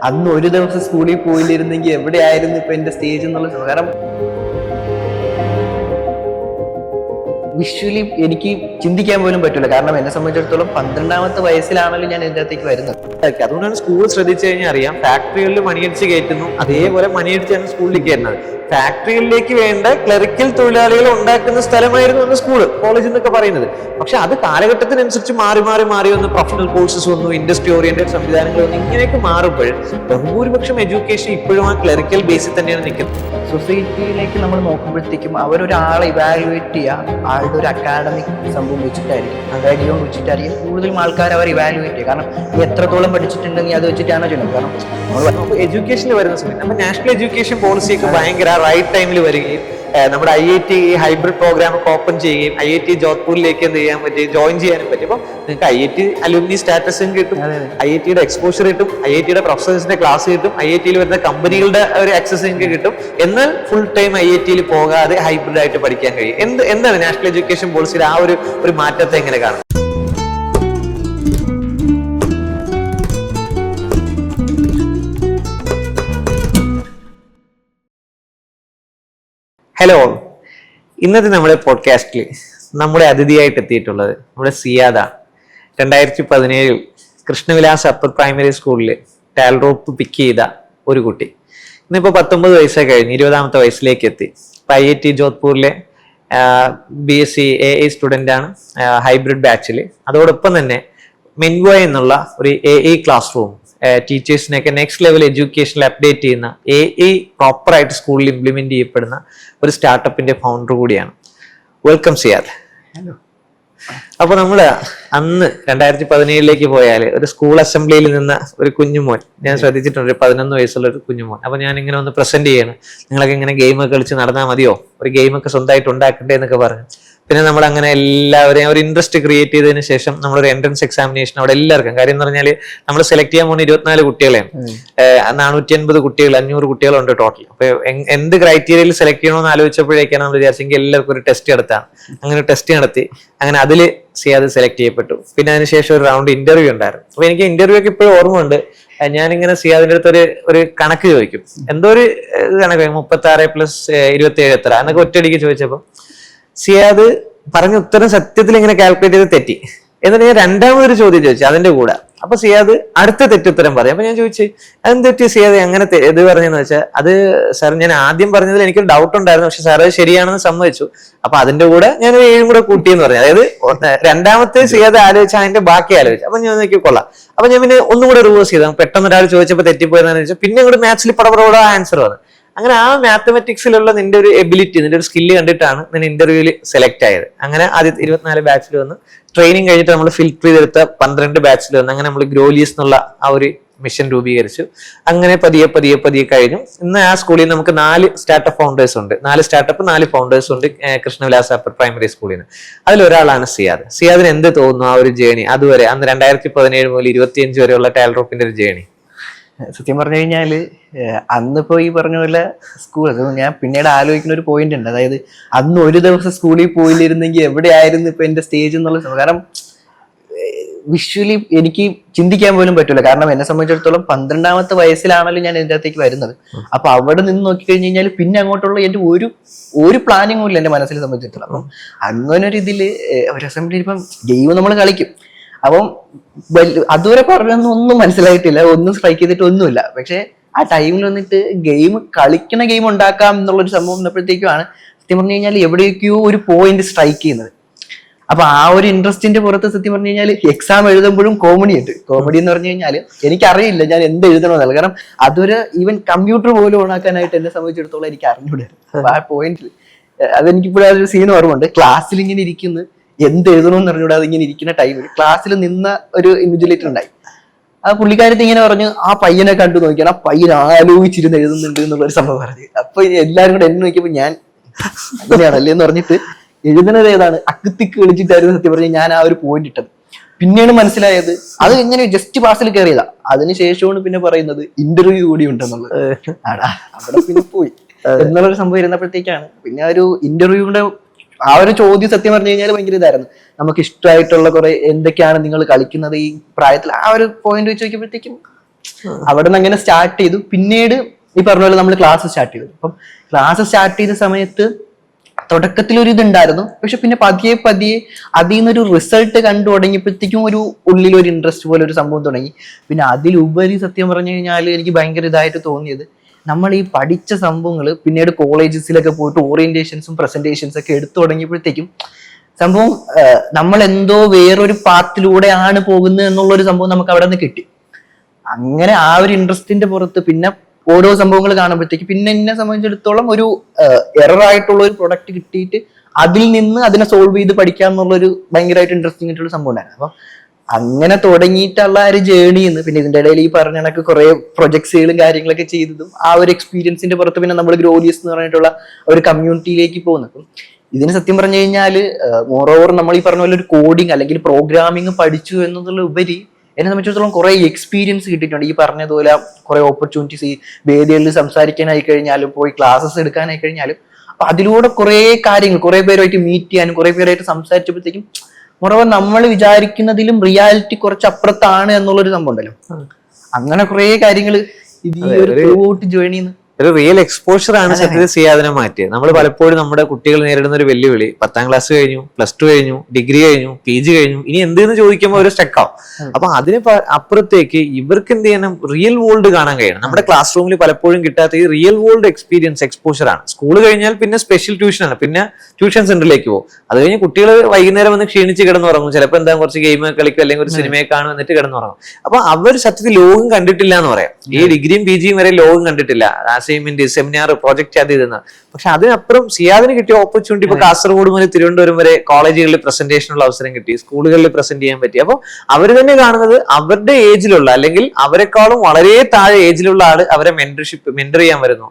അന്ന് ഒരു ദിവസം സ്കൂളിൽ പോയില്ലിരുന്നെങ്കിൽ എവിടെയായിരുന്നു ഇപ്പൊ എന്റെ സ്റ്റേജ് എന്നുള്ള കാരണം വിഷ്വലി എനിക്ക് ചിന്തിക്കാൻ പോലും പറ്റില്ല. കാരണം എന്നെ സംബന്ധിച്ചിടത്തോളം 12ാമത്തെ വയസ്സിലാണല്ലോ ഞാൻ ഇതിൻ്റെ അകത്തേക്ക് വരുന്നത്. അതുകൊണ്ടാണ് സ്കൂൾ ശ്രദ്ധിച്ചു കഴിഞ്ഞാൽ അറിയാം, ഫാക്ടറികളിൽ മണിയടിച്ച് കയറ്റുന്നു, അതേപോലെ മണിയടിച്ചാണ് സ്കൂളിലേക്ക് വരുന്നത്. ഫാക്ടറികളിലേക്ക് വേണ്ട ക്ലറിക്കൽ തൊഴിലാളികൾ ഉണ്ടാക്കുന്ന സ്ഥലമായിരുന്നു അന്ന് സ്കൂള്, കോളേജ് എന്നൊക്കെ പറയുന്നത്. പക്ഷെ അത് കാലഘട്ടത്തിനനുസരിച്ച് മാറി മാറി മാറി വന്ന് പ്രൊഫഷണൽ കോഴ്സസ് വന്നു, ഇൻഡസ്ട്രി ഓറിയന്റഡ് സംവിധാനങ്ങൾ വന്നു. ഇങ്ങനെയൊക്കെ മാറുമ്പോൾ ബഹുഭൂരിപക്ഷം എഡ്യൂക്കേഷൻ ഇപ്പോഴും ആ ക്ലറിക്കൽ ബേസിൽ തന്നെയാണ് നിൽക്കുന്നത്. സൊസൈറ്റിയിലേക്ക് നമ്മൾ നോക്കുമ്പോഴത്തേക്കും അവരൊരാളെ ഇവാലുവേറ്റ് ചെയ്യുക ആളുടെ ഒരു അക്കാഡമിക് സംഭവം വെച്ചിട്ടായിരിക്കും, ബാക്ക്ഗ്രൗണ്ട് വെച്ചിട്ടായിരിക്കും കൂടുതലും ആൾക്കാർ അവർ ഇവാലുവേറ്റ് ചെയ്യുക. കാരണം നീ എത്രത്തോളം പഠിച്ചിട്ടുണ്ടെങ്കിൽ അത് വെച്ചിട്ടാണോ ചെയ്യുന്നത്. കാരണം എഡ്യൂക്കേഷനിൽ വരുന്ന സമയത്ത് നമ്മുടെ നാഷണൽ എഡ്യൂക്കേഷൻ പോളിസിയൊക്കെ ഭയങ്കര റൈറ്റ് ടൈമിൽ വരികയും നമ്മുടെ IIT ഹൈബ്രിഡ് പ്രോഗ്രാം ഒക്കെ ഓപ്പൺ ചെയ്യുകയും IIT ജോധ്പൂരിലേക്ക് എന്ത് ചെയ്യാൻ പറ്റി, ജോയിൻ ചെയ്യാനും പറ്റും. അപ്പോൾ നിങ്ങൾക്ക് IIT അലുമിനി സ്റ്റാറ്റസും കിട്ടും, IITയുടെ എക്സ്പോഷർ കിട്ടും, IITയുടെ പ്രൊഫസേഴ്സിന്റെ ക്ലാസ് കിട്ടും, IITയിൽ വരുന്ന കമ്പനികളുടെ ഒരു ആക്സസ് നിങ്ങൾക്ക് കിട്ടും. എന്നാൽ ഫുൾ ടൈം IITയിൽ പോകാതെ ഹൈബ്രിഡ് ആയിട്ട് പഠിക്കാൻ കഴിയും. എന്താണ് നാഷണൽ എഡ്യൂക്കേഷൻ പോളിസിയുടെ ആ ഒരു മാറ്റത്തെ എങ്ങനെ കാണുന്നത്? ഹലോ, ഇന്നത്തെ നമ്മുടെ പോഡ്കാസ്റ്റിൽ നമ്മുടെ അതിഥിയായിട്ട് എത്തിയിട്ടുള്ളത് നമ്മുടെ സിയാദ. 2017 കൃഷ്ണവിലാസ് അപ്പർ പ്രൈമറി സ്കൂളിൽ ടാൽ റോപ്പ് പിക്ക് ചെയ്ത ഒരു കുട്ടി. ഇന്നിപ്പോൾ 19 വയസ്സൊക്കെ കഴിഞ്ഞ് 20ാമത്തെ വയസ്സിലേക്ക് എത്തി. ഇപ്പം IIT ജോധ്പൂരിലെ BSc AA സ്റ്റുഡൻ്റ് ആണ്, ഹൈബ്രിഡ് ബാച്ചിൽ. അതോടൊപ്പം തന്നെ മെൻവോയ് എന്നുള്ള ഒരു AA ക്ലാസ് റൂം ടീച്ചേഴ്സിനെയൊക്കെ നെക്സ്റ്റ് ലെവൽ എഡ്യൂക്കേഷനിൽ അപ്ഡേറ്റ് ചെയ്യുന്ന AA പ്രോപ്പറായിട്ട് സ്കൂളിൽ ഇംപ്ലിമെന്റ് ചെയ്യപ്പെടുന്ന ഒരു സ്റ്റാർട്ടപ്പിന്റെ ഫൗണ്ടർ കൂടിയാണ്. വെൽക്കം സിയാദ്. അപ്പൊ നമ്മള് അന്ന് 2017 പോയാൽ ഒരു സ്കൂൾ അസംബ്ലിയിൽ നിന്ന ഒരു കുഞ്ഞുമോൻ ഞാൻ ശ്രദ്ധിച്ചിട്ടുണ്ട്, ഒരു 11 വയസ്സുള്ള ഒരു കുഞ്ഞുമോൻ. അപ്പൊ ഞാൻ ഇങ്ങനെ ഒന്ന് പ്രസന്റ് ചെയ്യാണ്, നിങ്ങളൊക്കെ ഇങ്ങനെ ഗെയിമൊക്കെ കളിച്ച് നടന്നാൽ മതിയോ, ഒരു ഗെയിമൊക്കെ സ്വന്തമായിട്ട് ഉണ്ടാക്കണ്ടേ എന്നൊക്കെ പറഞ്ഞു. പിന്നെ നമ്മൾ അങ്ങനെ എല്ലാവരെയും ഒരു ഇൻട്രസ്റ്റ് ക്രിയേറ്റ് ചെയ്തതിനു ശേഷം നമ്മളൊരു എൻട്രൻസ് എക്സാമിനേഷൻ അവിടെ എല്ലാവർക്കും, കാര്യം എന്ന് പറഞ്ഞാൽ നമ്മൾ സെലക്ട് ചെയ്യാൻ പോകുന്ന 24 കുട്ടികളെയാണ്. 450 കുട്ടികൾ, 500 കുട്ടികളുണ്ട് ടോട്ടൽ. അപ്പൊ എന്ത് ക്രൈറ്റീരിയയിൽ സെലക്ട് ചെയ്യണമെന്ന് ആലോചിച്ചപ്പോഴേക്കാണ് നമ്മൾ വിചാരിച്ചെങ്കിൽ എല്ലാവർക്കും ഒരു ടെസ്റ്റ് നടത്താണ്. അങ്ങനെ ടെസ്റ്റ് നടത്തി, അങ്ങനെ അതിൽ സിയാദ് സെലക്ട് ചെയ്യപ്പെട്ടു. പിന്നെ അതിനുശേഷം ഒരു റൗണ്ട് ഇന്റർവ്യൂ ഉണ്ടായിരുന്നു. അപ്പൊ എനിക്ക് ഇന്റർവ്യൂ ഒക്കെ ഇപ്പോഴും ഓർമ്മയുണ്ട്. ഞാനിങ്ങനെ സിയാദിന്റെ അടുത്ത് ഒരു കണക്ക് ചോദിക്കും, എന്തോ ഒരു കണക്ക് 36 + 27 എത്ര എന്നൊക്കെ ഒറ്റയടിക്ക് ചോദിച്ചപ്പോൾ സിയാദ് പറഞ്ഞ ഉത്തരം സത്യത്തിൽ ഇങ്ങനെ കാൽക്കുലേറ്റ് ചെയ്ത് തെറ്റി. എന്നിട്ട് ഞാൻ രണ്ടാമതൊരു ചോദ്യം ചോദിച്ചു അതിന്റെ കൂടെ. അപ്പൊ സിയാദ് അടുത്ത തെറ്റുത്തരം പറയും. അപ്പൊ ഞാൻ ചോദിച്ചു അതെന്ത് തെറ്റി സിയാദ് അങ്ങനെ ഇത് പറഞ്ഞെന്ന് വെച്ചാൽ, അത് സാർ ഞാൻ ആദ്യം പറഞ്ഞതിൽ എനിക്കൊരു ഡൗട്ട് ഉണ്ടായിരുന്നു, പക്ഷെ സാർ അത് ശരിയാണെന്ന് സമ്മതിച്ചു. അപ്പൊ അതിന്റെ കൂടെ ഞാൻ 7 കൂടെ കൂട്ടിയെന്ന് പറഞ്ഞു. അതായത് രണ്ടാമത്തെ സിയാദ് ആലോചിച്ച അതിന്റെ ബാക്കി ആലോചിച്ചു. അപ്പൊ ഞാൻ നോക്കി കൊള്ളാം. അപ്പൊ ഞാൻ പിന്നെ ഒന്നുകൂടെ റിവേഴ്സ് ചെയ്തു. പെട്ടെന്ന് ഒരാൾ ചോദിച്ചപ്പോൾ തെറ്റിപ്പോയെന്ന് വെച്ചാൽ പിന്നെ കൂടെ മാത്സിൽ പടപടോടെ ആൻസർ വന്നു. അങ്ങനെ ആ മാത്തമെറ്റിക്സിലുള്ള നിന്റെ ഒരു എബിലിറ്റി, നിന്റെ ഒരു സ്കില്ല് കണ്ടിട്ടാണ് നിന്നെ ഇന്റർവ്യൂവിൽ സെലക്ട് ആയത്. അങ്ങനെ ആദ്യത്തെ 24 ബാച്ചിൽ വന്ന് ട്രെയിനിങ് കഴിഞ്ഞിട്ട് നമ്മൾ ഫിൽറ്റർ ചെയ്തെടുത്ത 12 ബാച്ചിൽ വന്ന് അങ്ങനെ നമ്മൾ ഗ്രോലിയസ് എന്നുള്ള ആ ഒരു മിഷൻ രൂപീകരിച്ചു. അങ്ങനെ പതിയെ കഴിഞ്ഞു. ഇന്ന് ആ സ്കൂളിൽ നമുക്ക് 4 സ്റ്റാർട്ടപ്പ് ഫൗണ്ടേഴ്സ് ഉണ്ട്. 4 സ്റ്റാർട്ടപ്പ് 4 ഫൗണ്ടേഴ്സ് ഉണ്ട് കൃഷ്ണവിലാസ് അപ്പർ പ്രൈമറി സ്കൂളിൽ നിന്ന്. അതിലൊരാളാണ് സിയാദ്. സിയാദിന് എന്ത് തോന്നുന്നു ആ ഒരു ജേണി, അതുവരെ അന്ന് 2017 മുതൽ 25 വരെയുള്ള ടാൽ റോപ്പിന്റെ ഒരു ജേണി? സത്യം പറഞ്ഞു കഴിഞ്ഞാല് അന്നിപ്പോ ഈ പറഞ്ഞ പോലെ സ്കൂൾ, അത് ഞാൻ പിന്നീട് ആലോചിക്കുന്ന ഒരു പോയിന്റ് ഉണ്ട്. അതായത് അന്ന് ഒരു ദിവസം സ്കൂളിൽ പോയില്ലിരുന്നെങ്കിൽ എവിടെയായിരുന്നു ഇപ്പൊ എന്റെ സ്റ്റേജ് എന്നുള്ള. കാരണം വിഷ്വലി എനിക്ക് ചിന്തിക്കാൻ പോലും പറ്റില്ല. കാരണം എന്നെ സംബന്ധിച്ചിടത്തോളം 12ാമത്തെ വയസ്സിലാണല്ലോ ഞാൻ ഇതിൻ്റെ അകത്തേക്ക് വരുന്നത്. അപ്പൊ അവിടെ നിന്ന് നോക്കിക്കഴിഞ്ഞ് കഴിഞ്ഞാൽ പിന്നെ അങ്ങോട്ടുള്ള എന്റെ ഒരു പ്ലാനിങ്ങും ഇല്ല എന്റെ മനസ്സിനെ സംബന്ധിച്ചിടത്തോളം. അപ്പം അങ്ങനെ ഒരു ഇതില് ഒരു അസംബ്ലിയിൽ ഇപ്പം ഗെയിം നമ്മൾ കളിക്കും. അപ്പം അതുവരെ പറഞ്ഞൊന്നും മനസ്സിലായിട്ടില്ല, ഒന്നും സ്ട്രൈക്ക് ചെയ്തിട്ട് ഒന്നുമില്ല. പക്ഷെ ആ ടൈമിൽ വന്നിട്ട് കളിക്കണ ഗെയിം ഉണ്ടാക്കാം എന്നുള്ളൊരു സംഭവം വന്നപ്പോഴത്തേക്കുമാണ് സത്യം പറഞ്ഞു കഴിഞ്ഞാൽ എവിടേക്കോ ഒരു പോയിന്റ് സ്ട്രൈക്ക് ചെയ്യുന്നത്. അപ്പൊ ആ ഒരു ഇൻട്രസ്റ്റിന്റെ പുറത്ത് സത്യം പറഞ്ഞു കഴിഞ്ഞാൽ എക്സാം എഴുതുമ്പോഴും കോമഡി ഉണ്ട്. കോമഡി എന്ന് പറഞ്ഞു കഴിഞ്ഞാൽ എനിക്കറിയില്ല ഞാൻ എന്ത് എഴുതണമെന്നല്ല. കാരണം അതൊരു ഈവൻ കമ്പ്യൂട്ടർ പോലും ഓണാക്കാനായിട്ട് എന്നെ സംബന്ധിച്ചിടത്തോളം എനിക്ക് അറിഞ്ഞൂടായിരുന്നു. അപ്പൊ ആ പോയിന്റിൽ അതെനിക്കിപ്പോഴും ആ ഒരു സീൻ ഓർമ്മയുണ്ട്. ക്ലാസ്സിൽ ഇങ്ങനെ ഇരിക്കുന്നു, എന്ത് എഴുതണമെന്ന് അറിഞ്ഞൂടാതെ ഇങ്ങനെ ഇരിക്കുന്ന ടൈമിൽ ക്ലാസ്സിൽ നിന്ന ഒരു ഇൻവിജിലേറ്റർ ഉണ്ടായി. ആ പുള്ളിക്കാരത്ത് ഇങ്ങനെ പറഞ്ഞു, ആ പയ്യനെ കണ്ടു നോക്കിയാണ്, ആ പയ്യൻ ആലോചിച്ചിരുന്ന് എഴുതുന്നുണ്ട് എന്നുള്ളൊരു സംഭവം പറഞ്ഞു. അപ്പൊ എല്ലാവരും കൂടെ എന്നെ നോക്കിയപ്പോ ഞാൻ അങ്ങനെയാണല്ലേ എന്ന് പറഞ്ഞിട്ട് എഴുതുന്നത് ഏതാണ് അക്കത്തിക്ക് കളിച്ചിട്ടായിരുന്നു സത്യം പറഞ്ഞ് ഞാൻ ആ ഒരു പോയിന്റ് ഇട്ടത്. പിന്നെയാണ് മനസ്സിലായത് അത് എങ്ങനെ ജസ്റ്റ് പാസിൽ കയറിയതാ. അതിനുശേഷമാണ് പിന്നെ പറയുന്നത് ഇന്റർവ്യൂ കൂടി ഉണ്ടെന്നുള്ളത്. അവിടെ പിന്നെ പോയി എന്നുള്ളൊരു സംഭവം ഇരുന്നപ്പോഴത്തേക്കാണ് പിന്നെ ഒരു ഇന്റർവ്യൂടെ ആ ഒരു ചോദ്യം സത്യം പറഞ്ഞു കഴിഞ്ഞാൽ ഭയങ്കര ഇതായിരുന്നു. നമുക്ക് ഇഷ്ടമായിട്ടുള്ള കുറെ എന്തൊക്കെയാണ് നിങ്ങൾ കളിക്കുന്നത് ഈ പ്രായത്തിൽ, ആ ഒരു പോയിന്റ് വെച്ച് നോക്കിയപ്പോഴത്തേക്കും അവിടെ നിന്ന് അങ്ങനെ സ്റ്റാർട്ട് ചെയ്തു. പിന്നീട് ഈ പറഞ്ഞ പോലെ നമ്മൾ ക്ലാസ് സ്റ്റാർട്ട് ചെയ്തു. അപ്പം ക്ലാസ് സ്റ്റാർട്ട് ചെയ്ത സമയത്ത് തുടക്കത്തിൽ ഒരു ഇതുണ്ടായിരുന്നു, പക്ഷെ പിന്നെ പതിയെ പതിയെ അതിൽ നിന്നൊരു റിസൾട്ട് കണ്ടു തുടങ്ങിയപ്പോഴത്തേക്കും ഒരു ഉള്ളിലൊരു ഇൻട്രസ്റ്റ് പോലെ ഒരു സംഭവം തുടങ്ങി. പിന്നെ അതിലുപരി സത്യം പറഞ്ഞു കഴിഞ്ഞാൽ എനിക്ക് ഭയങ്കര ഇതായിട്ട് തോന്നിയത്, നമ്മൾ ഈ പഠിച്ച സംഭവങ്ങൾ പിന്നീട് കോളേജസിലൊക്കെ പോയിട്ട് ഓറിയന്റേഷൻസും പ്രസന്റേഷൻസ് ഒക്കെ എടുത്തു തുടങ്ങിയപ്പോഴത്തേക്കും സംഭവം നമ്മൾ എന്തോ വേറൊരു പാത്തിലൂടെയാണ് പോകുന്നത് എന്നുള്ളൊരു സംഭവം നമുക്ക് അവിടെ നിന്ന് കിട്ടി. അങ്ങനെ ആ ഒരു ഇൻട്രസ്റ്റിന്റെ പുറത്ത് പിന്നെ ഓരോ സംഭവങ്ങൾ കാണുമ്പോഴത്തേക്ക് പിന്നെ എന്നെ സംബന്ധിച്ചിടത്തോളം ഒരു എറർ ആയിട്ടുള്ള ഒരു പ്രൊഡക്റ്റ് കിട്ടിയിട്ട് അതിൽ നിന്ന് അതിനെ സോൾവ് ചെയ്ത് പഠിക്കാം എന്നുള്ളൊരു ഭയങ്കരമായിട്ട് ഇൻട്രസ്റ്റിംഗ് ആയിട്ടുള്ള സംഭവം ഉണ്ടായിരുന്നു. അപ്പം അങ്ങനെ തുടങ്ങിയിട്ടുള്ള ഒരു ജേണിന്ന് പിന്നെ ഇതിന്റെ ഇടയിൽ ഈ പറഞ്ഞ കണക്ക് കുറെ പ്രൊജക്ട്സുകളും കാര്യങ്ങളൊക്കെ ചെയ്തതും ആ ഒരു എക്സ്പീരിയൻസിന്റെ പുറത്ത് പിന്നെ നമ്മൾ ഗ്രോലിയസ് എന്ന് പറഞ്ഞിട്ടുള്ള ഒരു കമ്മ്യൂണിറ്റിയിലേക്ക് പോകുന്നത്. ഇതിന് സത്യം പറഞ്ഞു കഴിഞ്ഞാല് മോറോവർ നമ്മൾ ഈ പറഞ്ഞ പോലെ ഒരു കോഡിങ് അല്ലെങ്കിൽ പ്രോഗ്രാമിംഗ് പഠിച്ചു എന്നതിൽ ഉപരി എന്നെ സംബന്ധിച്ചിടത്തോളം കുറെ എക്സ്പീരിയൻസ് കിട്ടിയിട്ടുണ്ട്. ഈ പറഞ്ഞതുപോലെ കുറെ ഓപ്പർച്യൂണിറ്റീസ് ഈ വേദികളിൽ സംസാരിക്കാനായി കഴിഞ്ഞാലും പോയി ക്ലാസ്സസ് എടുക്കാനായി കഴിഞ്ഞാലും അപ്പൊ അതിലൂടെ കുറെ കാര്യങ്ങൾ കുറെ പേരുമായിട്ട് മീറ്റ് ചെയ്യാനും കുറെ പേരായിട്ട് സംസാരിച്ചപ്പോഴത്തേക്കും മുറവ നമ്മൾ വിചാരിക്കുന്നതിലും റിയാലിറ്റി കുറച്ച് അപ്പുറത്താണ് എന്നുള്ളൊരു സംഭവം ഉണ്ടല്ലോ. അങ്ങനെ കുറെ കാര്യങ്ങൾ ഇത് ഈ ഒരു ജേണിന്ന് ഒരു റിയൽ എക്സ്പോഷർ ആണ് സത്യത്തിൽ സിയാദിനെ മാറ്റിയത്. നമ്മൾ പലപ്പോഴും നമ്മുടെ കുട്ടികൾ നേരിടുന്ന ഒരു വെല്ലുവിളി 10ാം ക്ലാസ് കഴിഞ്ഞു, +2 കഴിഞ്ഞു, ഡിഗ്രി കഴിഞ്ഞു, PG കഴിഞ്ഞു, ഇനി എന്തെന്ന് ചോദിക്കുമ്പോൾ ഒരു സ്റ്റക്കാവും. അപ്പൊ അതിന് അപ്പുറത്തേക്ക് ഇവർക്ക് എന്ത് ചെയ്യണം, റിയൽ വേൾഡ് കാണാൻ കഴിയണം. നമ്മുടെ ക്ലാസ് റൂമിൽ പലപ്പോഴും കിട്ടാത്ത ഈ റിയൽ വേൾഡ് എക്സ്പീരിയൻസ് എക്സ്പോഷർ ആണ്. സ്കൂൾ കഴിഞ്ഞാൽ പിന്നെ സ്പെഷ്യൽ ട്യൂഷനാണ്, പിന്നെ ട്യൂഷൻ സെന്ററിലേക്ക് പോകും. അത് കഴിഞ്ഞ് കുട്ടികൾ വൈകുന്നേരം വന്ന് ക്ഷീണിച്ച് കിടന്നുറങ്ങും. ചിലപ്പോൾ എന്താ കുറച്ച് ഗെയിം കളിക്കും, അല്ലെങ്കിൽ ഒരു സിനിമയെ കാണും, എന്നിട്ട് കിടന്നുറങ്ങും. അപ്പൊ അവർ സത്യത്തിൽ ലോകം കണ്ടിട്ടില്ല എന്ന് പറയാം. ഈ ഡിഗ്രിയും PG വരെ ലോകം കണ്ടിട്ടില്ല. അസൈൻമെന്റ്, സെമിനാർ, പ്രോജക്ട് അത് ഇതെന്ന്. പക്ഷെ അതിനപ്പുറം സിയാദിന് കിട്ടിയ ഓപ്പർച്യൂണിറ്റി ഇപ്പൊ കാസർഗോഡ് മുതൽ തിരുവനന്തപുരം വരെ കോളേജുകളിൽ പ്രസന്റേഷനുള്ള അവസരം കിട്ടി, സ്കൂളുകളിൽ പ്രസന്റ് ചെയ്യാൻ പറ്റി. അപ്പൊ അവർ തന്നെ കാണുന്നത് അവരുടെ ഏജിലുള്ള അല്ലെങ്കിൽ അവരെക്കാളും വളരെ താഴെ ഏജിലുള്ള ആള് അവരെ മെന്റർ ചെയ്യാൻ വരുന്നു,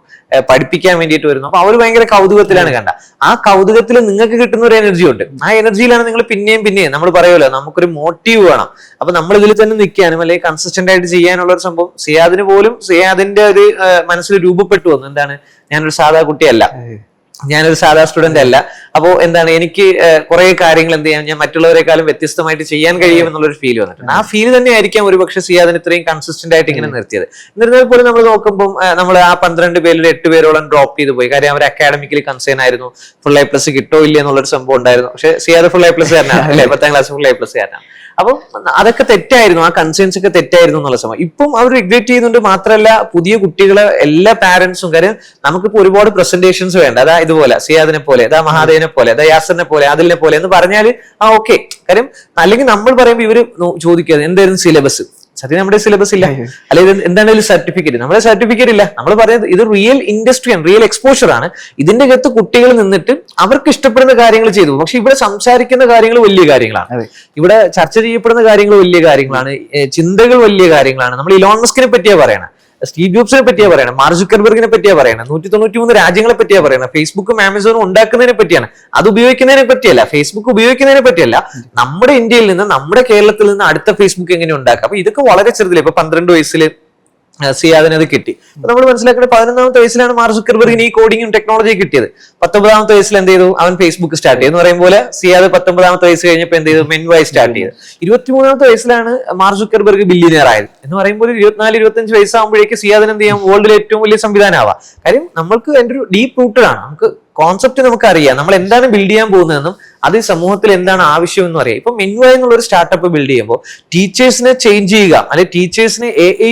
പഠിപ്പിക്കാൻ വേണ്ടിയിട്ട് വരുന്നു. അപ്പൊ അവർ ഭയങ്കര കൗതുകത്തിലാണ് കണ്ട. ആ കൗതുകത്തിൽ നിങ്ങൾക്ക് കിട്ടുന്ന ഒരു എനർജി ഉണ്ട്. ആ എനർജിയിലാണ് നിങ്ങൾ പിന്നെയും നമ്മൾ പറയുമല്ലോ, നമുക്കൊരു മോട്ടീവ് വേണം. അപ്പൊ നമ്മൾ ഇതിൽ തന്നെ നിൽക്കാനും അല്ലെങ്കിൽ കൺസിസ്റ്റന്റ് ആയിട്ട് ചെയ്യാനുള്ള ഒരു സംഭവം സിയാദിന് പോലും സിയാദിന്റെ ഒരു മനസ്സിൽ രൂപപ്പെട്ടു വന്നു. എന്താണ്, ഞാനൊരു സാധാ കുട്ടിയല്ല, ഞാനൊരു സാധാ സ്റ്റുഡന്റ് അല്ല. അപ്പോ എന്താണ്, എനിക്ക് കുറെ കാര്യങ്ങൾ എന്ത് ചെയ്യാം, ഞാൻ മറ്റുള്ളവരെക്കാളും വ്യത്യസ്തമായിട്ട് ചെയ്യാൻ കഴിയും എന്നുള്ളൊരു ഫീൽ വന്നിട്ടുണ്ട്. ആ ഫീൽ തന്നെ ആയിരിക്കാം ഒരു പക്ഷേ സിയാദിന് ഇത്രയും കൺസിസ്റ്റന്റ് ആയിട്ട് ഇങ്ങനെ നിർത്തിയത്. എന്നിരുന്നാൽ പോലും നമ്മൾ നോക്കുമ്പോൾ നമ്മൾ ആ 12 പേരിൽ 8 പേരോളം ഡ്രോപ്പ് ചെയ്ത് പോയി. കാര്യം അവർ അക്കാഡമിക്കലി കൺസേൺ ആയിരുന്നു. ഫുൾ A+ കിട്ടോ ഇല്ല എന്നുള്ളൊരു സംഭവം ഉണ്ടായിരുന്നു. പക്ഷെ സിയാദ് ഫുൾ A+ കാരനാണ് അല്ലെ, 10ാം ക്ലാസ് ഫുൾ A+ കാരനാണ്. അപ്പം അതൊക്കെ തെറ്റായിരുന്നു, ആ കൺസേൺസ് ഒക്കെ തെറ്റായിരുന്നു എന്നുള്ള സമയം. ഇപ്പം അവർ റിഗ്രറ്റ് ചെയ്യുന്നുണ്ട്. മാത്രമല്ല പുതിയ കുട്ടികളെ എല്ലാ പാരന്റ്സും, കാര്യം നമുക്കിപ്പോ ഒരുപാട് പ്രസന്റേഷൻസ് വേണ്ട. അതാ ഇതുപോലെ സിയാദിനെ പോലെ, അതാ മഹാദേവനെ പോലെ, അതാ യാസറിനെ പോലെ, അതിലിനെ പോലെ എന്ന് പറഞ്ഞാൽ ഓക്കെ. കാര്യം അല്ലെങ്കിൽ നമ്മൾ പറയുമ്പോൾ ഇവര് ചോദിക്കുക എന്തായിരുന്നു സിലബസ്. സത്യം നമ്മുടെ സിലബസ് ഇല്ല, അല്ലെങ്കിൽ എന്താണ് സർട്ടിഫിക്കറ്റ്, നമ്മുടെ സർട്ടിഫിക്കറ്റ് ഇല്ല. നമ്മൾ പറയുന്നത് ഇത് റിയൽ ഇൻഡസ്ട്രിയാണ്, റിയൽ എക്സ്പോഷർ ആണ്. ഇതിന്റെ അകത്ത് കുട്ടികൾ നിന്നിട്ട് അവർക്ക് ഇഷ്ടപ്പെടുന്ന കാര്യങ്ങൾ ചെയ്തു. പക്ഷെ ഇവിടെ സംസാരിക്കുന്ന കാര്യങ്ങൾ വലിയ കാര്യങ്ങളാണ്, ഇവിടെ ചർച്ച ചെയ്യപ്പെടുന്ന കാര്യങ്ങൾ വലിയ കാര്യങ്ങളാണ്, ചിന്തകൾ വലിയ കാര്യങ്ങളാണ്. നമ്മൾ ഇലോൺ മസ്കിനെ പറ്റിയാ പറയണം, സ്റ്റീവ് ജോബ്സിനെ പറ്റിയാ പറയണം, മാർക്ക് സുക്കർബർഗിനെ പറ്റിയാ പറയണം, 193 രാജ്യങ്ങളെ പറ്റിയാ പറയണം, ഫേസ്ബുക്കും ആമസോണും ഉണ്ടാക്കുന്നതിനെ പറ്റിയാണ്, അത് ഉപയോഗിക്കുന്നതിനെ പറ്റിയല്ല, ഫേസ്ബുക്ക് ഉപയോഗിക്കുന്നതിനെ പറ്റിയല്ല. നമ്മുടെ ഇന്ത്യയിൽ നിന്ന്, നമ്മുടെ കേരളത്തിൽ നിന്ന് അടുത്ത ഫേസ്ബുക്ക് എങ്ങനെ ഉണ്ടാക്കാം. അപ്പൊ ഇതൊക്കെ വളരെ ചെറുതില്ല. ഇപ്പൊ 12 വയസ്സിൽ സിയാദിന് അത് കിട്ടി. അപ്പൊ നമ്മൾ മനസ്സിലാക്കേണ്ടത് 11ാമത്തെ വയസ്സിലാണ് മാർക്ക് സുക്കർബർഗിന് ഈ കോഡിങ്ങും ടെക്നോളജിയും കിട്ടിയത്. 19ാമത്തെ വയസ്സിൽ എന്ത് ചെയ്തു, അവൻ ഫേസ്ബുക്ക് സ്റ്റാർട്ട് ചെയ്തു എന്ന് പറയും പോലെ സിയാദ് 19ാമത്തെ വയസ്സ് കഴിഞ്ഞപ്പോൾ എന്ത് ചെയ്തു, മെൻവായി സ്റ്റാർട്ട് ചെയ്തു. 23ാമത്തെ വയസ്സിലാണ് മാർക്ക് സുക്കർബർഗ് ബില്യണിയർ ആയത് എന്ന് പറയുമ്പോൾ 24-25 വയസ്സാകുമ്പോഴേക്ക് സിയാദിന് എന്ത് ചെയ്യാം, വേൾഡിലെ ഏറ്റവും വലിയ സംവിധാനമാവാം. കാര്യം നമ്മൾക്ക് അതിന്റെ ഒരു ഡീപ്പ് റൂട്ടഡ് ആണ്. നമുക്ക് കോൺസെപ്റ്റ് നമുക്കറിയാം, നമ്മൾ എന്താണ് ബിൽഡ് ചെയ്യാൻ പോകുന്നതെന്നും അത് സമൂഹത്തിൽ എന്താണ് ആവശ്യം എന്നും അറിയാം. ഇപ്പൊ മെൻവായ് എന്നുള്ള ഒരു സ്റ്റാർട്ടപ്പ് ബിൽഡ് ചെയ്യുമ്പോൾ ടീച്ചേഴ്സിനെ ചേഞ്ച് ചെയ്യുക, അല്ലെങ്കിൽ ടീച്ചേഴ്സിനെ AI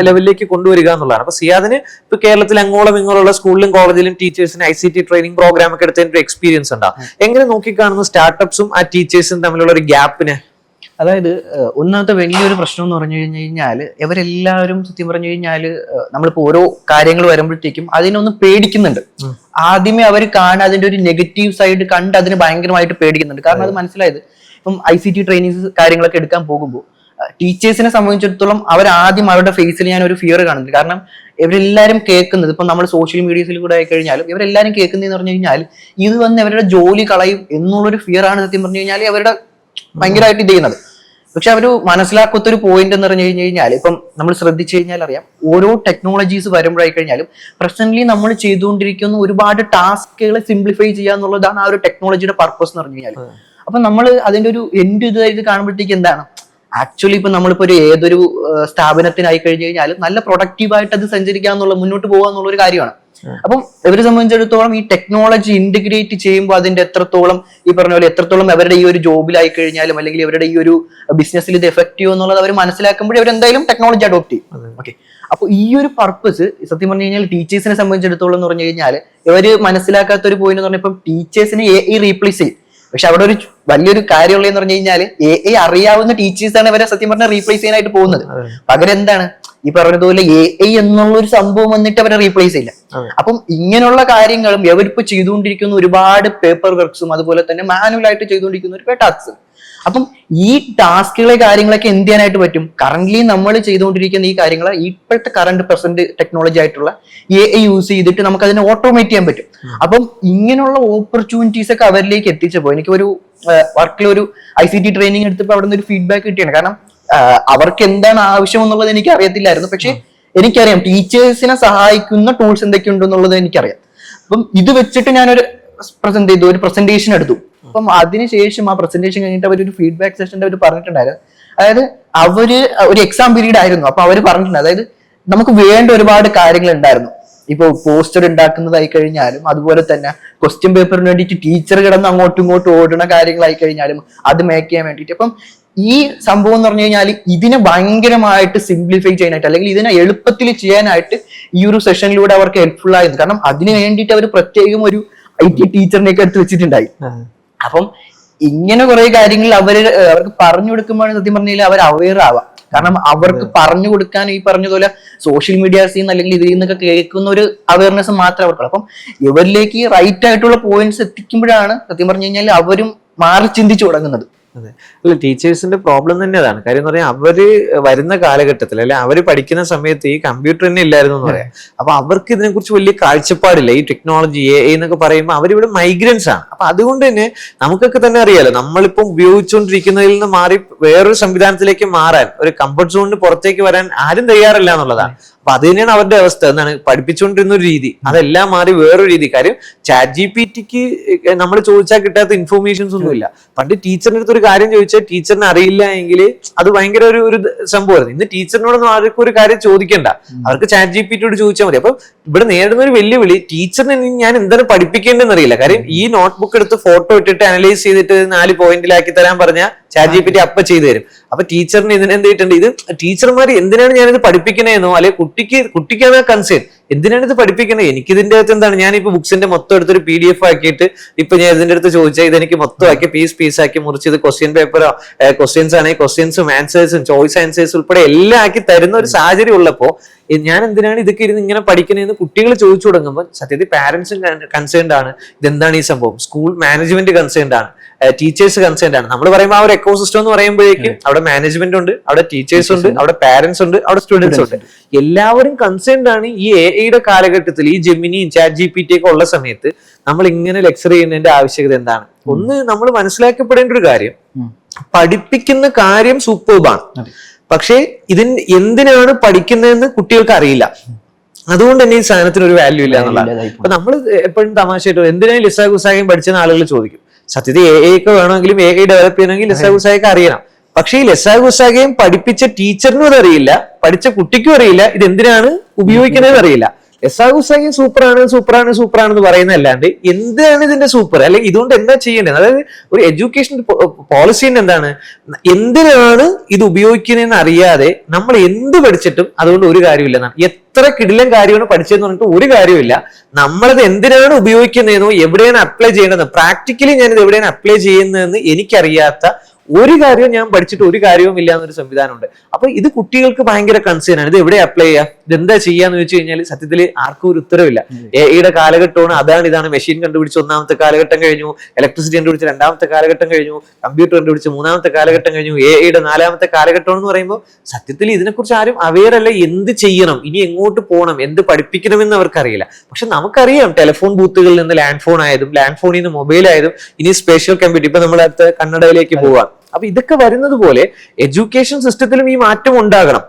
ലെവലിലേക്ക് കൊണ്ടുവരിക എന്നുള്ളതാണ്. അപ്പൊ സിയാദിന് ഇപ്പൊ കേരളത്തിൽ അങ്ങോളം ഇങ്ങോളം സ്കൂളിലും കോളേജിലും ടീച്ചേഴ്സിന് ICT ട്രെയിനിങ് പ്രോഗ്രാം ഒക്കെ എടുത്തതിന്റെ ഒരു എക്സ്പീരിയൻസ് ഉണ്ടാവും. എങ്ങനെ നോക്കിക്കാണുന്നു സ്റ്റാർട്ടപ്സും ആ ടീച്ചേഴ്സും തമ്മിലുള്ള ഒരു ഗ്യാപ്പിനെ? അതായത് ഒന്നാമത്തെ വലിയൊരു പ്രശ്നം എന്ന് പറഞ്ഞു കഴിഞ്ഞാൽ ഇവരെല്ലാവരും സത്യം പറഞ്ഞു കഴിഞ്ഞാൽ നമ്മളിപ്പോ ഓരോ കാര്യങ്ങൾ വരുമ്പോഴത്തേക്കും അതിനൊന്ന് പേടിക്കുന്നുണ്ട്. ആദ്യമേ അവർ കാണാൻ അതിന്റെ ഒരു നെഗറ്റീവ് സൈഡ് കണ്ട് അതിന് ഭയങ്കരമായിട്ട് പേടിക്കുന്നുണ്ട്. കാരണം അത് മനസ്സിലായത് ഇപ്പം ICT ട്രെയിനിങ്സ് കാര്യങ്ങളൊക്കെ എടുക്കാൻ പോകുമ്പോൾ ടീച്ചേഴ്സിനെ സംബന്ധിച്ചിടത്തോളം അവരാദ്യം അവരുടെ ഫേസിൽ ഞാൻ ഒരു ഫിയർ കാണുന്നുണ്ട്. കാരണം ഇവരെല്ലാരും കേൾക്കുന്നത്, ഇപ്പം നമ്മൾ സോഷ്യൽ മീഡിയസിൽ കൂടെ ആയി കഴിഞ്ഞാലും ഇവരെല്ലാരും കേൾക്കുന്നതെന്ന് പറഞ്ഞു കഴിഞ്ഞാൽ ഇത് വന്ന് അവരുടെ ജോലി കളയും എന്നുള്ളൊരു ഫിയർ ആണ് സത്യം പറഞ്ഞു കഴിഞ്ഞാൽ അവരുടെ ഭയങ്കരമായിട്ട് ഇത് ചെയ്യുന്നത്. പക്ഷെ അവർ മനസ്സിലാക്കാത്തൊരു പോയിന്റ് എന്ന് പറഞ്ഞു കഴിഞ്ഞാൽ ഇപ്പം നമ്മൾ ശ്രദ്ധിച്ചു കഴിഞ്ഞാൽ അറിയാം, ഓരോ ടെക്നോളജീസ് വരുമ്പോഴായി കഴിഞ്ഞാലും പ്രസന്റ്ലി നമ്മൾ ചെയ്തുകൊണ്ടിരിക്കുന്ന ഒരുപാട് ടാസ്കുകളെ സിംപ്ലിഫൈ ചെയ്യുക എന്നുള്ളതാണ് ആ ഒരു ടെക്നോളജിയുടെ പർപ്പസ് എന്ന് പറഞ്ഞു കഴിഞ്ഞാൽ. അപ്പൊ നമ്മൾ അതിന്റെ ഒരു എൻഡ് ഇതായിട്ട് കാണുമ്പോഴത്തേക്ക് എന്താണ്, ആക്ച്വലി ഇപ്പൊ നമ്മളിപ്പോ ഏതൊരു സ്ഥാപനത്തിനായി കഴിഞ്ഞു കഴിഞ്ഞാൽ നല്ല പ്രൊഡക്റ്റീവായിട്ട് അത് സഞ്ചരിക്കാന്നുള്ള മുന്നോട്ട് പോകാന്നുള്ള ഒരു കാര്യമാണ്. അപ്പം ഇവരെ സംബന്ധിച്ചിടത്തോളം ഈ ടെക്നോളജി ഇന്റഗ്രേറ്റ് ചെയ്യുമ്പോൾ അതിന്റെ എത്രത്തോളം ഈ പറഞ്ഞ പോലെ എത്രത്തോളം അവരുടെ ഈ ഒരു ജോബിലായി കഴിഞ്ഞാലും അല്ലെങ്കിൽ ഇവരുടെ ഈ ഒരു ബിസിനസ്സിൽ ഇത് എഫക്റ്റീവ് എന്നുള്ളത് അവർ മനസ്സിലാക്കുമ്പോഴേ അവർ എന്തായാലും ടെക്നോളജി അഡോപ്റ്റ് ചെയ്യും. ഓക്കെ, അപ്പൊ ഈ ഒരു പർപ്പസ് സത്യം പറഞ്ഞു കഴിഞ്ഞാൽ ടീച്ചേഴ്സിനെ സംബന്ധിച്ചിടത്തോളം എന്ന് പറഞ്ഞു കഴിഞ്ഞാൽ ഇവര് മനസ്സിലാക്കാത്ത ഒരു പോയിന്റ് എന്ന് പറഞ്ഞാൽ ഇപ്പം ടീച്ചേഴ്സിനെ AI റീപ്ലേസ് ചെയ്യും. പക്ഷെ അവിടെ ഒരു വലിയൊരു കാര്യമുള്ളതെന്ന് പറഞ്ഞു കഴിഞ്ഞാൽ AI അറിയാവുന്ന ടീച്ചേഴ്സാണ് ഇവരെ സത്യം പറഞ്ഞാൽ റീപ്ലേസ് ചെയ്യാനായിട്ട് പോകുന്നത്. പകരം എന്താണ് ഈ പറഞ്ഞതുപോലെ AI എന്നുള്ള ഒരു സംഭവം വന്നിട്ട് അവരെ റീപ്ലേസ് ചെയ്യില്ല. അപ്പം ഇങ്ങനെയുള്ള കാര്യങ്ങളും ഇവരിപ്പോ ചെയ്തുകൊണ്ടിരിക്കുന്ന ഒരുപാട് പേപ്പർ വർക്ക്സും അതുപോലെ തന്നെ മാനുവൽ ആയിട്ട് ചെയ്തുകൊണ്ടിരിക്കുന്ന ഒരുപാട് ടാസ്ക്. അപ്പം ഈ ടാസ്കുകളെ കാര്യങ്ങളൊക്കെ എന്ത് ചെയ്യാനായിട്ട് പറ്റും? കറന്റ്ലി നമ്മൾ ചെയ്തുകൊണ്ടിരിക്കുന്ന ഈ കാര്യങ്ങൾ ഇപ്പോഴത്തെ കറണ്ട് പ്രസന്റ് ടെക്നോളജി ആയിട്ടുള്ള AI യൂസ് ചെയ്തിട്ട് നമുക്ക് അതിനെ ഓട്ടോമേറ്റ് ചെയ്യാൻ പറ്റും. അപ്പം ഇങ്ങനെയുള്ള ഓപ്പർച്യൂണിറ്റീസ് ഒക്കെ അവരിലേക്ക് എത്തിച്ചപ്പോൾ എനിക്ക് ഒരു വർക്കിൽ ഒരു ICT ട്രെയിനിങ് എടുത്തപ്പോൾ അവിടെ നിന്ന് ഒരു ഫീഡ്ബാക്ക് കിട്ടിയാണ്. കാരണം അവർക്ക് എന്താണ് ആവശ്യം എന്നുള്ളത് എനിക്ക് അറിയത്തില്ലായിരുന്നു. പക്ഷെ എനിക്കറിയാം ടീച്ചേഴ്സിനെ സഹായിക്കുന്ന ടൂൾസ് എന്തൊക്കെയുണ്ടെന്നുള്ളത് എനിക്കറിയാം. അപ്പം ഇത് വെച്ചിട്ട് ഞാനൊരു ഒരു പ്രസന്റേഷൻ എടുത്തു. അപ്പം അതിനുശേഷം ആ പ്രസന്റേഷൻ കഴിഞ്ഞിട്ട് അവരൊരു ഫീഡ്ബാക്ക് സെഷൻ്റെ അവർ പറഞ്ഞിട്ടുണ്ടായിരുന്നു. അതായത് അവര് ഒരു എക്സാം പീരീഡ് ആയിരുന്നു. അപ്പൊ അവര് പറഞ്ഞിട്ടുണ്ട്, അതായത് നമുക്ക് വേണ്ട ഒരുപാട് കാര്യങ്ങൾ ഉണ്ടായിരുന്നു. ഇപ്പൊ പോസ്റ്റർ ഉണ്ടാക്കുന്നതായി കഴിഞ്ഞാലും അതുപോലെ തന്നെ ക്വസ്റ്റ്യൻ പേപ്പറിന് വേണ്ടിയിട്ട് ടീച്ചർ കിടന്ന് അങ്ങോട്ടും ഇങ്ങോട്ടും ഓടുന്ന കാര്യങ്ങളായി കഴിഞ്ഞാലും അത് മേക്ക് ചെയ്യാൻ വേണ്ടിയിട്ട്. അപ്പം ഈ സംഭവം എന്ന് പറഞ്ഞു കഴിഞ്ഞാൽ ഇതിനെ ഭയങ്കരമായിട്ട് സിംപ്ലിഫൈ ചെയ്യാനായിട്ട് അല്ലെങ്കിൽ ഇതിനെ എളുപ്പത്തിൽ ചെയ്യാനായിട്ട് ഈ ഒരു സെഷനിലൂടെ അവർക്ക് ഹെൽപ്ഫുൾ ആയിരുന്നു. കാരണം അതിന് വേണ്ടിയിട്ട് അവർ പ്രത്യേകം ഒരു IT ടീച്ചറിനെയൊക്കെ എടുത്ത് വെച്ചിട്ടുണ്ടായി. അപ്പം ഇങ്ങനെ കുറെ കാര്യങ്ങൾ അവർക്ക് പറഞ്ഞു കൊടുക്കുമ്പോഴാണ് സത്യം പറഞ്ഞാൽ അവർ അവെയർ ആവാം. കാരണം അവർക്ക് പറഞ്ഞു കൊടുക്കാൻ ഈ പറഞ്ഞതുപോലെ സോഷ്യൽ മീഡിയാസിൽ നിന്ന് അല്ലെങ്കിൽ ഇതിൽ നിന്നൊക്കെ കേൾക്കുന്ന ഒരു അവയർനെസ് മാത്രമേ അവർക്കുള്ളൂ. അപ്പം ഇവരിലേക്ക് റൈറ്റ് ആയിട്ടുള്ള പോയിന്റ്സ് എത്തിക്കുമ്പോഴാണ് സത്യം പറഞ്ഞു കഴിഞ്ഞാൽ അവരും മാറി ചിന്തിച്ചു തുടങ്ങുന്നത്. അതെ, അല്ല ടീച്ചേഴ്സിന്റെ പ്രോബ്ലം തന്നെ അതാണ്. കാര്യം എന്ന് പറഞ്ഞാൽ അവര് വരുന്ന കാലഘട്ടത്തിൽ അല്ലെ അവര് പഠിക്കുന്ന സമയത്ത് ഈ കമ്പ്യൂട്ടർ തന്നെ ഇല്ലായിരുന്നു എന്ന് പറയാം. അപ്പൊ അവർക്ക് ഇതിനെ കുറിച്ച് വലിയ കാഴ്ചപ്പാടില്ല. ഈ ടെക്നോളജി AI എന്നൊക്കെ പറയുമ്പോൾ അവരിവിടെ മൈഗ്രൻസ് ആണ്. അപ്പൊ അതുകൊണ്ട് തന്നെ നമുക്കൊക്കെ തന്നെ അറിയാലോ, നമ്മളിപ്പം ഉപയോഗിച്ചുകൊണ്ടിരിക്കുന്നതിൽ നിന്ന് മാറി വേറൊരു സംവിധാനത്തിലേക്ക് മാറാൻ, ഒരു കംഫർട്ട് സോണിന് പുറത്തേക്ക് വരാൻ ആരും തയ്യാറല്ല എന്നുള്ളതാണ്. അപ്പൊ അത് തന്നെയാണ് അവരുടെ അവസ്ഥ. എന്താണ് പഠിപ്പിച്ചുകൊണ്ടിരുന്ന ഒരു രീതി അതെല്ലാം മാറി വേറൊരു രീതി. കാര്യം ChatGPTക്ക് നമ്മൾ ചോദിച്ചാൽ കിട്ടാത്ത ഇൻഫോർമേഷൻസ് ഒന്നുമില്ല. പണ്ട് ടീച്ചറിന്റെ അടുത്ത് ഒരു കാര്യം ചോദിച്ചാൽ ടീച്ചറിന് അറിയില്ല എങ്കിൽ അത് ഭയങ്കര ഒരു സംഭവമായിരുന്നു. ഇന്ന് ടീച്ചറിനോടൊന്നും ആർക്കും ഒരു കാര്യം ചോദിക്കണ്ട, അവർക്ക് ChatGPTയോട് ചോദിച്ചാൽ മതി. അപ്പൊ ഇവിടെ നേരിടുന്ന ഒരു വെല്ലുവിളി ടീച്ചറിനെ ഞാൻ എന്താണ് പഠിപ്പിക്കേണ്ടതെന്ന് അറിയില്ല. കാര്യം ഈ നോട്ട്ബുക്ക് എടുത്ത് ഫോട്ടോ ഇട്ടിട്ട് അനലൈസ് ചെയ്തിട്ട് 4 പോയിന്റിലാക്കി തരാൻ പറഞ്ഞാൽ ChatGPT അപ്പൊ ചെയ്തു തരും. അപ്പൊ ടീച്ചറിന് ഇതിനെന്ത് ചെയ്തിട്ടുണ്ട്, ഇത് ടീച്ചർമാർ എന്തിനാണ് ഞാനിത് പഠിപ്പിക്കണേന്നോ അല്ലെങ്കിൽ കുട്ടിക്കാണ് കൺസേൺ, എന്തിനാണ് ഇത് പഠിപ്പിക്കണേ, എനിക്ക് ഇതിന്റെ അകത്ത് എന്താണ്, ഞാനിപ്പോ ബുക്സിന്റെ മൊത്തം എടുത്തൊരു PDF ആക്കിയിട്ട് ഇപ്പൊ ഞാൻ ഇതിന്റെ അടുത്ത് ചോദിച്ചാൽ ഇതെനിക്ക് മൊത്തം ആക്കി പീസ് ആക്കി മുറിച്ച് ഇത് ക്വസ്റ്റ്യൻ പേപ്പറോ ക്വസ്റ്റ്യൻസ് ആണെങ്കിൽ ക്വസ്റ്റ്യൻസും ആൻസേഴ്സും ചോയ്സ് ആൻസേഴ്സ് ഉൾപ്പെടെ എല്ലാം ആക്കി തരുന്ന ഒരു സാഹചര്യം ഉള്ളപ്പോ ഞാൻ എന്തിനാണ് ഇതൊക്കെ ഇരുന്ന് ഇങ്ങനെ പഠിക്കണേന്ന് കുട്ടികൾ ചോദിച്ചു തുടങ്ങുമ്പോൾ സത്യത്തിൽ പാരന്റ്സും കൺസേൺഡ് ആണ്. ഇതെന്താണ് ഈ സംഭവം, സ്കൂൾ മാനേജ്മെന്റ് കൺസേൺഡ് ആണ്, ടീച്ചേഴ്സ് കൺസേൺഡ് ആണ്. നമ്മൾ പറയുമ്പോൾ ആ ഒരു എക്കോസിസ്റ്റം എന്ന് പറയുമ്പോഴേക്കും അവിടെ മാനേജ്മെന്റ് ഉണ്ട്, അവിടെ ടീച്ചേഴ്സ് ഉണ്ട്, അവിടെ പാരന്റ്സ് ഉണ്ട്, അവിടെ സ്റ്റുഡൻസ് ഉണ്ട്. എല്ലാവരും കൺസേൺഡ് ആണ്. ഈ AI കാലഘട്ടത്തിൽ ഈ ജെമിനിയും ChatGPT ഒക്കെ ഉള്ള സമയത്ത് നമ്മൾ ഇങ്ങനെ ലെക്ചർ ചെയ്യുന്നതിന്റെ ആവശ്യകത എന്താണ്? ഒന്ന് നമ്മൾ മനസ്സിലാക്കപ്പെടേണ്ട ഒരു കാര്യം, പഠിപ്പിക്കുന്ന കാര്യം സൂപ്പർബാണ്, പക്ഷേ എന്തിനാണ് പഠിക്കുന്നതെന്ന് കുട്ടികൾക്ക് അറിയില്ല. അതുകൊണ്ട് തന്നെ ഈ സാധനത്തിന് ഒരു വാല്യൂ ഇല്ല എന്നുള്ളതാണ്. അപ്പൊ നമ്മൾ എപ്പോഴും തമാശയായിട്ട് എന്തിനാണ് ലിസാ ഗുസായും പഠിച്ചെന്ന് ആളുകൾ ചോദിക്കും. സത്യത്തിൽ AI ഒക്കെ വേണമെങ്കിലും AI ഡെവലപ്പ് ചെയ്യണമെങ്കിൽ ലിസാ ഗുസായൊക്കെ അറിയണം. പക്ഷേ ഈ ലിസാ ഗുസായും പഠിപ്പിച്ച ടീച്ചറിനും അത് അറിയില്ല, പഠിച്ച കുട്ടിക്കും അറിയില്ല ഇത് എന്തിനാണ് ഉപയോഗിക്കുന്നതെന്ന് അറിയില്ല. ലിസാ ഗുസായും സൂപ്പറാണെന്ന് പറയുന്നതല്ലാണ്ട് എന്താണ് ഇതിന്റെ സൂപ്പർ അല്ലെങ്കിൽ ഇതുകൊണ്ട് എന്താ ചെയ്യേണ്ടത്, അതായത് ഒരു എഡ്യൂക്കേഷൻ പോളിസിന്റെ എന്താണ്, എന്തിനാണ് ഇത് ഉപയോഗിക്കുന്നതെന്ന് അറിയാതെ നമ്മൾ എന്ത് പഠിച്ചിട്ടും അതുകൊണ്ട് ഒരു കാര്യമില്ലെന്നാണ്. എത്ര കിടിലൻ കാര്യമാണ് പഠിച്ചതെന്ന് പറഞ്ഞിട്ട് ഒരു കാര്യമില്ല. നമ്മളത് എന്തിനാണ് ഉപയോഗിക്കുന്നതെന്നോ എവിടെയാണ് അപ്ലൈ ചെയ്യേണ്ടതെന്ന്, പ്രാക്ടിക്കലി ഞാനിത് എവിടെയാണ് അപ്ലൈ ചെയ്യുന്നതെന്ന് എനിക്കറിയാത്ത ഒരു കാര്യവും ഞാൻ പഠിച്ചിട്ട് ഒരു കാര്യവും ഇല്ല എന്നൊരു സംവിധാനമുണ്ട്. അപ്പൊ ഇത് കുട്ടികൾക്ക് ഭയങ്കര കൺസേൺ ആണ്. ഇത് എവിടെ അപ്ലൈ ചെയ്യാം, ഇതെന്താ ചെയ്യാന്ന് ചോദിച്ചു കഴിഞ്ഞാൽ സത്യത്തിൽ ആർക്കും ഒരു ഉത്തരവില്ല. AI കാലഘട്ടമാണ്, ഇതാണ് മെഷീൻ കണ്ടുപിടിച്ച 1ാമത്തെ കാലഘട്ടം കഴിഞ്ഞു, ഇലക്ട്രിസിറ്റി കണ്ടുപിടിച്ച 2ാമത്തെ കാലഘട്ടം കഴിഞ്ഞു, കമ്പ്യൂട്ടർ കണ്ടുപിടിച്ച 3ാമത്തെ കാലഘട്ടം കഴിഞ്ഞു, AI 4ാമത്തെ കാലഘട്ടം എന്ന് പറയുമ്പോൾ സത്യത്തിൽ ഇതിനെക്കുറിച്ച് ആരും അവെയർ അല്ല. എന്ത് ചെയ്യണം, ഇനി എങ്ങോട്ട് പോകണം, എന്ത് പഠിപ്പിക്കണമെന്ന് അവർക്കറിയില്ല. പക്ഷെ നമുക്കറിയാം ടെലിഫോൺ ബൂത്തുകളിൽ നിന്ന് ലാൻഡ് ഫോൺ ആയതും ലാൻഡ് ഫോണിൽ നിന്ന് മൊബൈൽ ആയതും ഇനി സ്പെഷ്യൽ കമ്പ്യൂട്ടർ, ഇപ്പൊ നമ്മൾ അടുത്ത കന്നഡയിലേക്ക് പോവാം. അപ്പൊ ഇതൊക്കെ വരുന്നത് പോലെ എഡ്യൂക്കേഷൻ സിസ്റ്റത്തിലും ഈ മാറ്റം ഉണ്ടാകണം.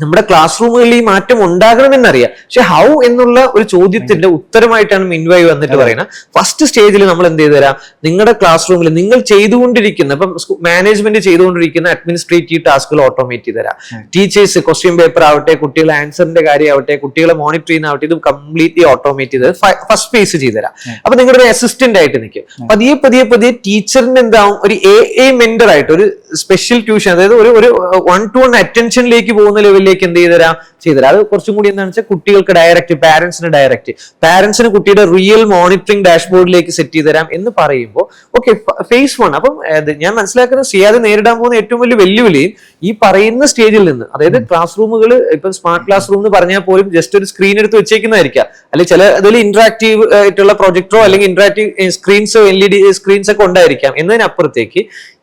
നമ്മുടെ ക്ലാസ് റൂമുകളിൽ ഈ മാറ്റം ഉണ്ടാകണമെന്നറിയാം. പക്ഷെ ഹൗ എന്നുള്ള ഒരു ചോദ്യത്തിന്റെ ഉത്തരമായിട്ടാണ് മിൻവൈ വന്നിട്ട് പറയുന്നത്. ഫസ്റ്റ് സ്റ്റേജിൽ നമ്മൾ എന്ത് ചെയ്തു തരാം, നിങ്ങളുടെ ക്ലാസ് റൂമിൽ നിങ്ങൾ ചെയ്തുകൊണ്ടിരിക്കുന്ന ഇപ്പം മാനേജ്മെന്റ് ചെയ്തുകൊണ്ടിരിക്കുന്ന അഡ്മിനിസ്ട്രേറ്റീവ് ടാസ്കുകൾ ഓട്ടോമേറ്റ് ചെയ്ത് തരാം. ടീച്ചേഴ്സ് ക്വസ്റ്റ്യൻ പേപ്പർ ആവട്ടെ, കുട്ടികളെ ആൻസറിന്റെ കാര്യമാവട്ടെ, കുട്ടികളെ മോണിറ്റർ ചെയ്യുന്നതാവട്ടെ, ഇത് കംപ്ലീറ്റ്ലി ഓട്ടോമേറ്റ് ചെയ്ത് ഫസ്റ്റ് ഫേസ് ചെയ്ത് തരാം. അപ്പൊ നിങ്ങളുടെ ഒരു അസിസ്റ്റന്റ് ആയിട്ട് നിൽക്കും. പതിയെ പതിയെ പതിയെ ടീച്ചറിന് എന്താവും, ഒരു എ മെന്റർ ആയിട്ട് ഒരു സ്പെഷ്യൽ ട്യൂഷൻ, അതായത് ഒരു 1-to-1 അറ്റൻഷനിലേക്ക് പോകുന്ന ലെവലിലേക്ക് എന്ത് ചെയ്തുതരാം, ചെയ്തുതരാം. അത് കുറച്ചും കൂടി എന്താണെന്ന് വെച്ചാൽ കുട്ടികൾക്ക് ഡയറക്റ്റ്, പാരന്റ്സിന് കുട്ടിയുടെ റിയൽ മോണിറ്ററിംഗ് ഡാഷ്ബോർഡിലേക്ക് സെറ്റ് ചെയ്ത് തരാം എന്ന് പറയുമ്പോൾ ഓക്കെ, ഫേസ് 1. അപ്പം ഞാൻ മനസ്സിലാക്കുന്ന സിയാദ് നേരിടാൻ പോകുന്ന ഏറ്റവും വലിയ വെല്ലുവിളിയും ഈ പറയുന്ന സ്റ്റേജിൽ നിന്ന്, അതായത് ക്ലാസ് റൂമുകൾ ഇപ്പം സ്മാർട്ട് ക്ലാസ് റൂം എന്ന് പറഞ്ഞാൽ പോലും ജസ്റ്റ് ഒരു സ്ക്രീൻ എടുത്ത് വെച്ചേക്കുന്നതായിരിക്കാം, അല്ലെങ്കിൽ ചില അതിൽ ഇന്ററാക്റ്റീവ് ആയിട്ടുള്ള പ്രൊജക്ടറോ അല്ലെങ്കിൽ ഇന്ററാക്റ്റീവ് സ്ക്രീൻസോ LED സ്ക്രീൻസ് ഒക്കെ ഉണ്ടായിരിക്കാം. എന്നതിനപ്പുറത്തേക്ക്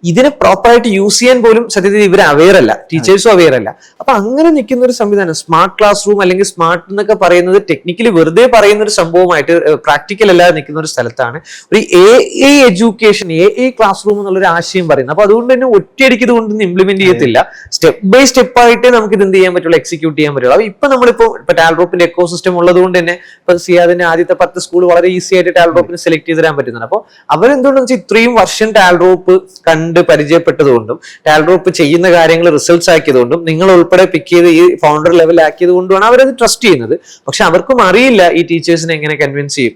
ഇതിനെ പ്രോപ്പറായിട്ട് യൂസ് ചെയ്യാൻ പോലും സത്യത്തിൽ ഇവർ അവെയർ അല്ല, ടീച്ചേഴ്സും അവെയർ അല്ല. അപ്പൊ അങ്ങനെ നിൽക്കുന്ന ഒരു സംവിധാനം സ്മാർട്ട് ക്ലാസ് റൂം അല്ലെങ്കിൽ സ്മാർട്ട് എന്നൊക്കെ പറയുന്നത് ടെക്നിക്കലി വെറുതെ പറയുന്ന ഒരു സംഭവമായിട്ട് പ്രാക്ടിക്കൽ അല്ലാതെ നിൽക്കുന്ന ഒരു സ്ഥലത്താണ് ഒരു AI education, AI class room എന്നുള്ളൊരു ആശയം പറയുന്നത്. അപ്പൊ അതുകൊണ്ട് തന്നെ ഒറ്റയടിക്ക് ഇതുകൊണ്ടൊന്നും ഇംപ്ലിമെന്റ് ചെയ്യത്തില്ല, സ്റ്റെപ്പ് ബൈ സ്റ്റെപ്പ് ആയിട്ടേ നമുക്ക് ഇത് എന്ത് ചെയ്യാൻ പറ്റുള്ളൂ, എക്സിക്യൂട്ട് ചെയ്യാൻ പറ്റുള്ളൂ. അപ്പൊ ഇപ്പൊ നമ്മളിപ്പോ ടാൽറോപ്പിന്റെ എക്കോ സിസ്റ്റം ഉള്ളത് കൊണ്ട് തന്നെ ഇപ്പൊ സിയാദിന്റെ ആദ്യത്തെ 10 സ്കൂൾ വളരെ ഈസി ആയിട്ട് ടാൽറോപ്പിന് സെലക്ട് ചെയ്ത് തരാൻ പറ്റുന്നുണ്ട്. അപ്പോൾ അവരെന്തുകൊണ്ടെന്ന് വെച്ചാൽ ഇത്രയും വർഷം ടാൽറോപ്പ് കണ്ട് പരിചയപ്പെട്ടതുകൊണ്ടും ടാൽറോപ്പ് ചെയ്യുന്ന കാര്യങ്ങൾ റിസൾട്ട്സ് ആക്കിയതുകൊണ്ടും നിങ്ങൾ ഉൾപ്പെടെ പിക്ക് ചെയ്ത് ഈ ഫൗണ്ടർ ലെവൽ ആക്കിയത് കൊണ്ടുമാണ് അവരത് ട്രസ്റ്റ് ചെയ്യുന്നത്. പക്ഷെ അവർക്കും അറിയില്ല ഈ ടീച്ചേഴ്സിനെ എങ്ങനെ കൺവിൻസ് ചെയ്യും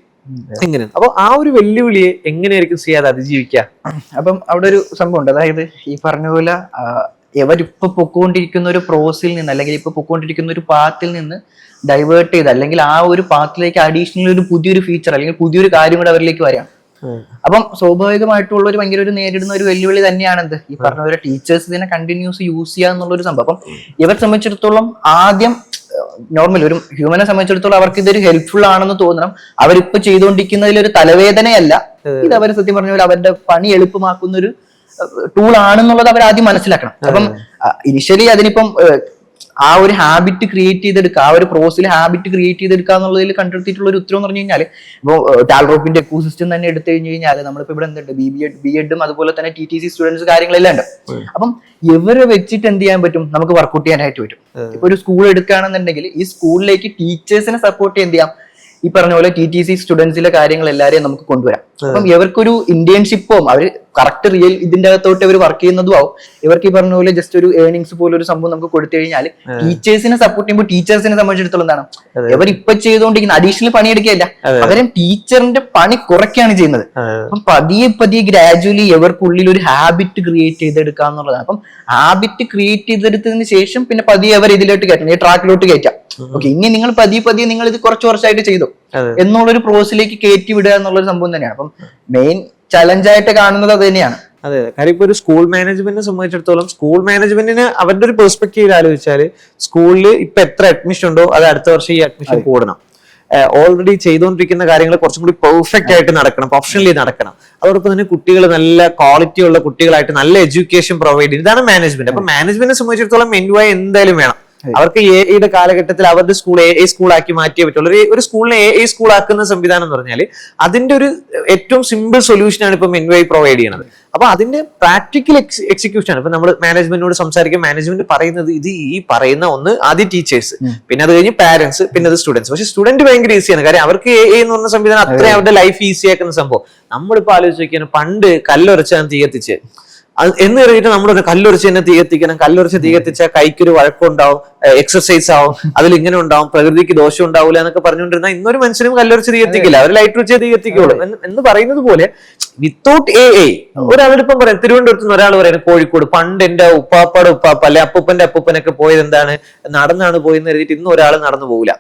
എങ്ങനെ. അപ്പൊ ആ ഒരു വെല്ലുവിളിയെ എങ്ങനെയായിരിക്കും ചെയ്യാതെ അതിജീവിക്കുക? അപ്പം അവിടെ ഒരു സംഭവം ഉണ്ട്. അതായത് ഈ പറഞ്ഞ പോലെ ഇവരിപ്പൊ പൊക്കോണ്ടിരിക്കുന്ന ഒരു പ്രോസിൽ നിന്ന് അല്ലെങ്കിൽ ഇപ്പൊ പൊക്കോണ്ടിരിക്കുന്ന ഒരു പാത്തിൽ നിന്ന് ഡൈവേർട്ട് ചെയ്ത് അല്ലെങ്കിൽ ആ ഒരു പാത്തിലേക്ക് അഡീഷണൽ ഒരു പുതിയൊരു ഫീച്ചർ അല്ലെങ്കിൽ പുതിയൊരു കാര്യം കൂടെ അവരിലേക്ക് വരാം. അപ്പം സ്വാഭാവികമായിട്ടുള്ള ഒരു ഭയങ്കര ഒരു നേരിടുന്ന ഒരു വെല്ലുവിളി തന്നെയാണ് എന്ത് ഈ പറഞ്ഞ പോലെ ടീച്ചേഴ്സ് ഇതിനെ കണ്ടിന്യൂസ് യൂസ് ചെയ്യുക എന്നുള്ള ഒരു സംഭവം. അപ്പം ഇവരെ സംബന്ധിച്ചിടത്തോളം ആദ്യം നോർമൽ ഒരു ഹ്യൂമനെ സംബന്ധിച്ചിടത്തോളം അവർക്ക് ഇതൊരു ഹെൽപ്ഫുൾ ആണെന്ന് തോന്നണം. അവരിപ്പോ ചെയ്തുകൊണ്ടിരിക്കുന്നതിൽ ഒരു തലവേദനയല്ല, ഇത് അവർ സത്യം പറഞ്ഞ പോലെ അവരുടെ പണി എളുപ്പമാക്കുന്ന ഒരു ടൂൾ ആണെന്നുള്ളത് അവർ ആദ്യം മനസ്സിലാക്കണം. അപ്പം ഇനിഷ്യലി അതിനിപ്പം ആ ഒരു ഹാബിറ്റ് ക്രിയേറ്റ് ചെയ്തെടുക്കുക, ആ ഒരു പ്രോസസ്സിൽ ഹാബിറ്റ് ക്രിയേറ്റ് ചെയ്തെടുക്കുക എന്നുള്ളതിൽ കണ്ടെത്തിയിട്ടുള്ള ഒരു ഉത്തരം എന്ന് പറഞ്ഞു കഴിഞ്ഞാൽ ഇപ്പോൾ ടാൽറോപ്പിന്റെ എക്കോ സിസ്റ്റം തന്നെ എടുത്തു കഴിഞ്ഞ് കഴിഞ്ഞാൽ നമ്മളിപ്പോ ഇവിടെ എന്തുണ്ട് BEdും അതുപോലെ തന്നെ TTC സ്റ്റുഡൻസ് കാര്യങ്ങളെല്ലാം ഉണ്ട്. അപ്പം ഇവരെ വെച്ചിട്ട് എന്ത് ചെയ്യാൻ പറ്റും, നമുക്ക് വർക്ക്ഔട്ട് ചെയ്യാനായിട്ട് പറ്റും. ഇപ്പൊ ഒരു സ്കൂൾ എടുക്കുകയാണെന്നുണ്ടെങ്കിൽ ഈ സ്കൂളിലേക്ക് ടീച്ചേഴ്സിനെ സപ്പോർട്ട് ചെയ്യാൻ എന്ത് ചെയ്യാം, ഈ പറഞ്ഞ പോലെ TTC സ്റ്റുഡൻസിലെ കാര്യങ്ങൾ എല്ലാവരെയും നമുക്ക് കൊണ്ടുവരാം. അപ്പം ഇവർക്കൊരു ഇന്റേൺഷിപ്പും അവർ കറക്റ്റ് റിയൽ ഇതിന്റെ അകത്തോട്ട് ഇവർ വർക്ക് ചെയ്യുന്നതും ആവും. ഇവർക്ക് ഈ പറഞ്ഞ പോലെ ജസ്റ്റ് ഒരു ഏർണിങ്സ് പോലെ ഒരു സംഭവം നമുക്ക് കൊടുത്തു കഴിഞ്ഞാൽ ടീച്ചേഴ്സിനെ സപ്പോർട്ട് ചെയ്യുമ്പോൾ ടീച്ചേഴ്സിനെ സംബന്ധിച്ചിടത്തോളം എന്താണ്, ഇവർ ഇപ്പൊ ചെയ്തുകൊണ്ടിരിക്കുന്ന അഡീഷണൽ പണിയെടുക്കുകയല്ല, പകരം ടീച്ചറിന്റെ പണി കുറയ്ക്കുകയാണ് ചെയ്യുന്നത്. അപ്പം പതിയെ പതിയെ ഗ്രാജുവലി ഇവർക്കുള്ളിൽ ഒരു ഹാബിറ്റ് ക്രിയേറ്റ് ചെയ്തെടുക്കുക എന്നുള്ളതാണ്. അപ്പം ഹാബിറ്റ് ക്രിയേറ്റ് ചെയ്തെടുത്തതിന് ശേഷം പിന്നെ പതിയെ അവർ ഇതിലോട്ട് കയറ്റണം, ഈ ട്രാക്കിലോട്ട് കയറ്റാം. ഓക്കെ, ഇനി നിങ്ങൾ പതിയെ പതിയെ നിങ്ങൾ ഇത് കുറച്ച് വർഷമായിട്ട് ചെയ്തു എന്നുള്ളൊരു പ്രോസസ്സിലേക്ക് കയറ്റി വിടുക എന്നുള്ളൊരു സംഭവം തന്നെയാണ്. അപ്പം മെയിൻ ചലഞ്ചായിട്ട് കാണുന്നത് അത് തന്നെയാണ്. അതെ, കാര്യം ഇപ്പൊ ഒരു സ്കൂൾ മാനേജ്മെന്റിനെ സംബന്ധിച്ചിടത്തോളം സ്കൂൾ മാനേജ്മെന്റിന് അവരുടെ ഒരു പെർസ്പെക്റ്റീവിൽ ആലോചിച്ചാല് സ്കൂളിൽ ഇപ്പൊ എത്ര അഡ്മിഷൻ ഉണ്ടോ അത് അടുത്ത വർഷം ഈ അഡ്മിഷൻ കൂടണം. ഓൾറെഡി ചെയ്തുകൊണ്ടിരിക്കുന്ന കാര്യങ്ങൾ കുറച്ചും കൂടി പെർഫെക്റ്റ് ആയിട്ട് നടക്കണം, പ്രൊഫഷണലി നടക്കണം. അതോടൊപ്പം തന്നെ കുട്ടികൾ നല്ല ക്വാളിറ്റി ഉള്ള കുട്ടികളായിട്ട് നല്ല എഡ്യൂക്കേഷൻ പ്രൊവൈഡ് ചെയ്യും. ഇതാണ് മാനേജ്മെന്റ്. അപ്പൊ മാനേജ്മെന്റിനെ സംബന്ധിച്ചിടത്തോളം മെൻവൈ എന്തായാലും വേണം. അവർക്ക് AI കാലഘട്ടത്തിൽ അവരുടെ സ്കൂൾ AI സ്കൂളാക്കി മാറ്റിയേ പറ്റുള്ളൂ. ഒരു സ്കൂളിനെ AI സ്കൂളാക്കുന്ന സംവിധാനം എന്ന് പറഞ്ഞാൽ അതിന്റെ ഒരു ഏറ്റവും സിമ്പിൾ സൊല്യൂഷനാണ് ഇപ്പൊ മെൻവൈ പ്രൊവൈഡ് ചെയ്യുന്നത്. അപ്പൊ അതിന്റെ പ്രാക്ടിക്കൽ എക്സിക്യൂഷൻ ആണ്. ഇപ്പൊ നമ്മൾ മാനേജ്മെന്റിനോട് സംസാരിക്കും, മാനേജ്മെന്റ് പറയുന്നത് ഇത് ഈ പറയുന്ന ഒന്ന് ആദ്യം ടീച്ചേഴ്സ്, പിന്നെ അത് കഴിഞ്ഞ് പാരന്റ്സ്, പിന്നെ അത് സ്റ്റുഡൻസ്. പക്ഷെ സ്റ്റുഡന്റ് ഭയങ്കര ഈസിയാണ്, കാര്യം അവർക്ക് AI എന്ന് പറഞ്ഞ സംവിധാനം അത്രയും അവരുടെ ലൈഫ് ഈസി ആക്കുന്ന സംഭവം. നമ്മളിപ്പോ ആലോചിച്ച് നോക്കിയാണ്, പണ്ട് കല്ലുരച്ചാണ് തീ കത്തിച്ച് എന്ന് കഴിഞ്ഞിട്ട് നമ്മൾ കല്ലുരച്ച് തന്നെ തീ കത്തിക്കണം, കല്ലുരച്ച് തീ കത്തിച്ചാൽ കൈക്കൊരു വഴക്കുണ്ടാവും, എക്സർസൈസ് ആവും, അതിൽ ഇങ്ങനെ ഉണ്ടാവും, പ്രകൃതിക്ക് ദോഷം ഉണ്ടാവില്ല എന്നൊക്കെ പറഞ്ഞുകൊണ്ടിരുന്ന ഇന്നൊരു മനുഷ്യനും കല്ലുരച്ച് തീ കത്തിക്കില്ല, അവർ ലൈറ്റ് വെച്ചേ തീ കത്തിക്കുള്ളൂ എന്ന് പറയുന്നത് പോലെ വിത്തൗട്ട് AI ഒരാളിപ്പം പറയാം, തിരുവനന്തപുരത്ത് നിന്ന് ഒരാൾ പറയുന്നത് കോഴിക്കോട് പണ്ട് എന്റെ ഉപ്പാപ്പാടെ ഉപ്പാപ്പ അല്ലെ അപ്പൂപ്പന്റെ അപ്പൂപ്പനൊക്കെ പോയത് എന്താണ്, നടന്നാണ് പോയെന്ന് എഴുതിയിട്ട് ഇന്ന് ഒരാൾ നടന്നു പോകില്ല.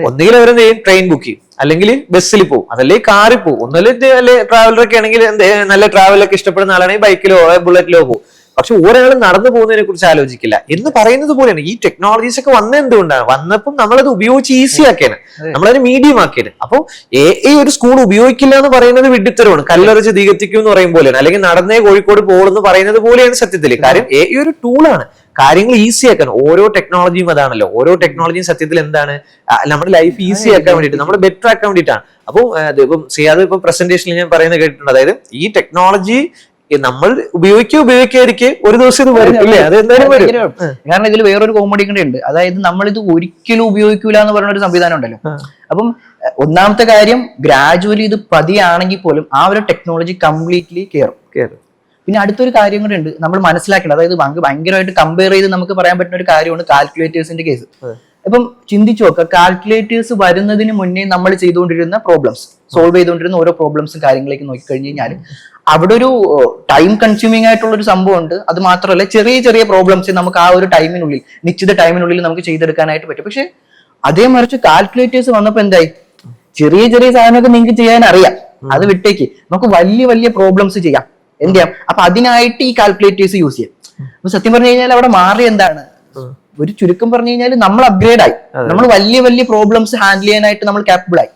ഒന്നുകിൽ അവരെന്ത് ചെയ്യും, ട്രെയിൻ ബുക്ക് ചെയ്യും, അല്ലെങ്കിൽ ബസ്സിൽ പോകും, അതല്ലേ കാറിൽ പോകും. ഒന്നല്ലേ ട്രാവലറൊക്കെ ആണെങ്കിൽ നല്ല ട്രാവലൊക്കെ ഇഷ്ടപ്പെടുന്ന ആളാണെങ്കിൽ ബൈക്കിലോ ബുള്ളറ്റിലോ പോകും. പക്ഷെ ഒരാൾ നടന്നു പോകുന്നതിനെ കുറിച്ച് ആലോചിക്കില്ല എന്ന് പറയുന്നത് പോലെയാണ് ഈ ടെക്നോളജീസ് ഒക്കെ വന്നത്. എന്തുകൊണ്ടാണ് വന്നപ്പം നമ്മളത് ഉപയോഗിച്ച് ഈസി ആക്കിയാണ്, നമ്മളതിന് മീഡിയം ആക്കിയത്. അപ്പോൾ AI ഒരു സ്കൂൾ ഉപയോഗിക്കില്ല എന്ന് പറയുന്നത് വിഡ്ഢിത്തരമാണ്. കല്ലറച്ച് തീ കത്തിക്കും എന്ന് പറയും പോലെയാണ്, അല്ലെങ്കിൽ നടന്നേ കോഴിക്കോട് പോകുമെന്ന് പറയുന്നത് പോലെയാണ് സത്യത്തിൽ. കാര്യം AI ഒരു ടൂളാണ്, കാര്യങ്ങൾ ഈസി ആക്കാൻ. ഓരോ ടെക്നോളജിയും അതാണല്ലോ, ഓരോ ടെക്നോളജിയും സത്യത്തിൽ എന്താണ്, നമ്മുടെ ലൈഫ് ഈസി ആക്കാൻ വേണ്ടിയിട്ട്, നമ്മൾ ബെറ്റർ ആക്കാൻ വേണ്ടിയിട്ടാണ്. അപ്പോൾ ഇപ്പം സിയാദ് ഇപ്പൊ പ്രസന്റേഷനിൽ ഞാൻ പറയുന്നത് കേട്ടിട്ടുണ്ട്, അതായത് ഈ ടെക്നോളജി നമ്മൾ ഉപയോഗിക്കാതിരിക്കെ ഒരു ദിവസം ഇത് വരും ഇല്ലേ? അത് എന്തായാലും വരും. കാരണം ഇതിൽ വേറൊരു കോമഡി കൂടെ ഉണ്ട്. അതായത് നമ്മൾ ഇത് ഒരിക്കലും ഉപയോഗിക്കൂല എന്ന് പറയുന്ന ഒരു സംവിധാനം ഉണ്ടല്ലോ. അപ്പം ഒന്നാമത്തെ കാര്യം, ഗ്രാജുവലി ഇത് പതിയാണെങ്കിൽ പോലും ആ ഒരു ടെക്നോളജി കംപ്ലീറ്റ്ലി കയറും. പിന്നെ അടുത്തൊരു കാര്യം കൂടെ ഉണ്ട് നമ്മൾ മനസ്സിലാക്കേണ്ടത്. അതായത് ഭയങ്കരമായിട്ട് കമ്പയർ ചെയ്ത് നമുക്ക് പറയാൻ പറ്റുന്ന ഒരു കാര്യമാണ് കാൽക്കുലേറ്റേഴ്സിന്റെ കേസ്. ഇപ്പം ചിന്തിച്ചു നോക്കുക, കാൽക്കുലേറ്റേഴ്സ് വരുന്നതിന് മുന്നേ നമ്മൾ ചെയ്തുകൊണ്ടിരുന്ന പ്രോബ്ലംസ്, സോൾവ് ചെയ്തുകൊണ്ടിരുന്ന ഓരോ പ്രോബ്ലംസും കാര്യങ്ങളിലേക്ക് നോക്കിക്കഴിഞ്ഞ് കഴിഞ്ഞാൽ അവിടെ ഒരു ടൈം കൺസ്യൂമിംഗ് ആയിട്ടുള്ള ഒരു സംഭവം ഉണ്ട്. അത് മാത്രമല്ല, ചെറിയ ചെറിയ പ്രോബ്ലംസ് നമുക്ക് ആ ഒരു ടൈമിനുള്ളിൽ, നിശ്ചിത ടൈമിനുള്ളിൽ നമുക്ക് ചെയ്തെടുക്കാനായിട്ട് പറ്റും. പക്ഷെ അതേ മറിച്ച് കാൽക്കുലേറ്റേഴ്സ് വന്നപ്പോൾ എന്തായി, ചെറിയ ചെറിയ സാധനമൊക്കെ നിങ്ങൾക്ക് ചെയ്യാൻ അറിയാം, അത് വിട്ടേക്ക് നമുക്ക് വലിയ വലിയ പ്രോബ്ലംസ് ചെയ്യാം. എന്ത് ചെയ്യാം? അപ്പൊ അതിനായിട്ട് ഈ കാൽക്കുലേറ്റേഴ്സ് യൂസ് ചെയ്യാം. അപ്പൊ സത്യം പറഞ്ഞു കഴിഞ്ഞാൽ അവിടെ മാറി എന്താണ്, ഒരു ചുരുക്കം പറഞ്ഞു കഴിഞ്ഞാൽ നമ്മൾ അപ്ഗ്രേഡ് ആയി, നമ്മൾ വലിയ വലിയ പ്രോബ്ലംസ് ഹാൻഡിൽ ചെയ്യാനായിട്ട് നമ്മൾ കാപ്പബിൾ ആയി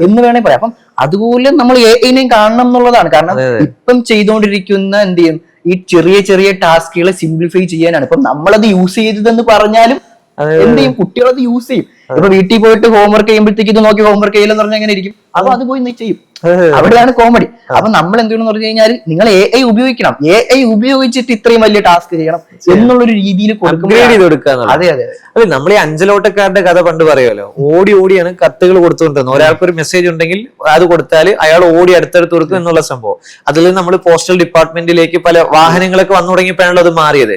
എന്ന് വേണേ പറയാം. അപ്പം അതുപോലെ നമ്മൾ എഐനെയും കാണണം എന്നുള്ളതാണ്. കാരണം ഇപ്പം ചെയ്തുകൊണ്ടിരിക്കുന്ന എന്ത് ചെയ്യും, ഈ ചെറിയ ചെറിയ ടാസ്കുകളെ സിംപ്ലിഫൈ ചെയ്യാനാണ്. ഇപ്പം നമ്മളത് യൂസ് ചെയ്തതെന്ന് പറഞ്ഞാലും എന്ത് ചെയ്യും, കുട്ടികളത് യൂസ് ചെയ്യും. ഇപ്പൊ വീട്ടിൽ പോയിട്ട് ഹോംവർക്ക് ചെയ്യുമ്പോഴത്തേക്ക് ഇത് നോക്കി ഹോംവർക്ക് ചെയ്യില്ലെന്ന് പറഞ്ഞാൽ എങ്ങനെ ഇരിക്കും? അപ്പൊ അത് പോയി ചെയ്യും. അവിടെയാണ് കോമഡി. അപ്പൊ നമ്മൾ എന്ത് ചെയ്യണമെന്ന് പറഞ്ഞു കഴിഞ്ഞാൽ, നിങ്ങൾ എഐ ഉപയോഗിക്കണം, എഐ ഉപയോഗിച്ചിട്ട് ഇത്രയും വലിയ ടാസ്ക് ചെയ്യണം എന്നുള്ളൊരു രീതിയിൽ കൊടുക്കുക. അതെ അതെ അതെ. നമ്മൾ ഈ അഞ്ചലോട്ടക്കാരുടെ കഥ പണ്ട് പറയുമല്ലോ, ഓടി ഓടിയാണ് കത്തുകൾ കൊടുത്തുകൊണ്ടിരുന്നത്. ഒരാൾക്കൊരു മെസ്സേജ് ഉണ്ടെങ്കിൽ അത് കൊടുത്താൽ അയാൾ ഓടി അടുത്തടുത്ത് കൊടുക്കും എന്നുള്ള സംഭവം. അതിൽ നമ്മൾ പോസ്റ്റൽ ഡിപ്പാർട്ട്മെന്റിലേക്ക് പല വാഹനങ്ങളൊക്കെ വന്നു തുടങ്ങിയപ്പോഴാണല്ലോ അത് മാറിയത്.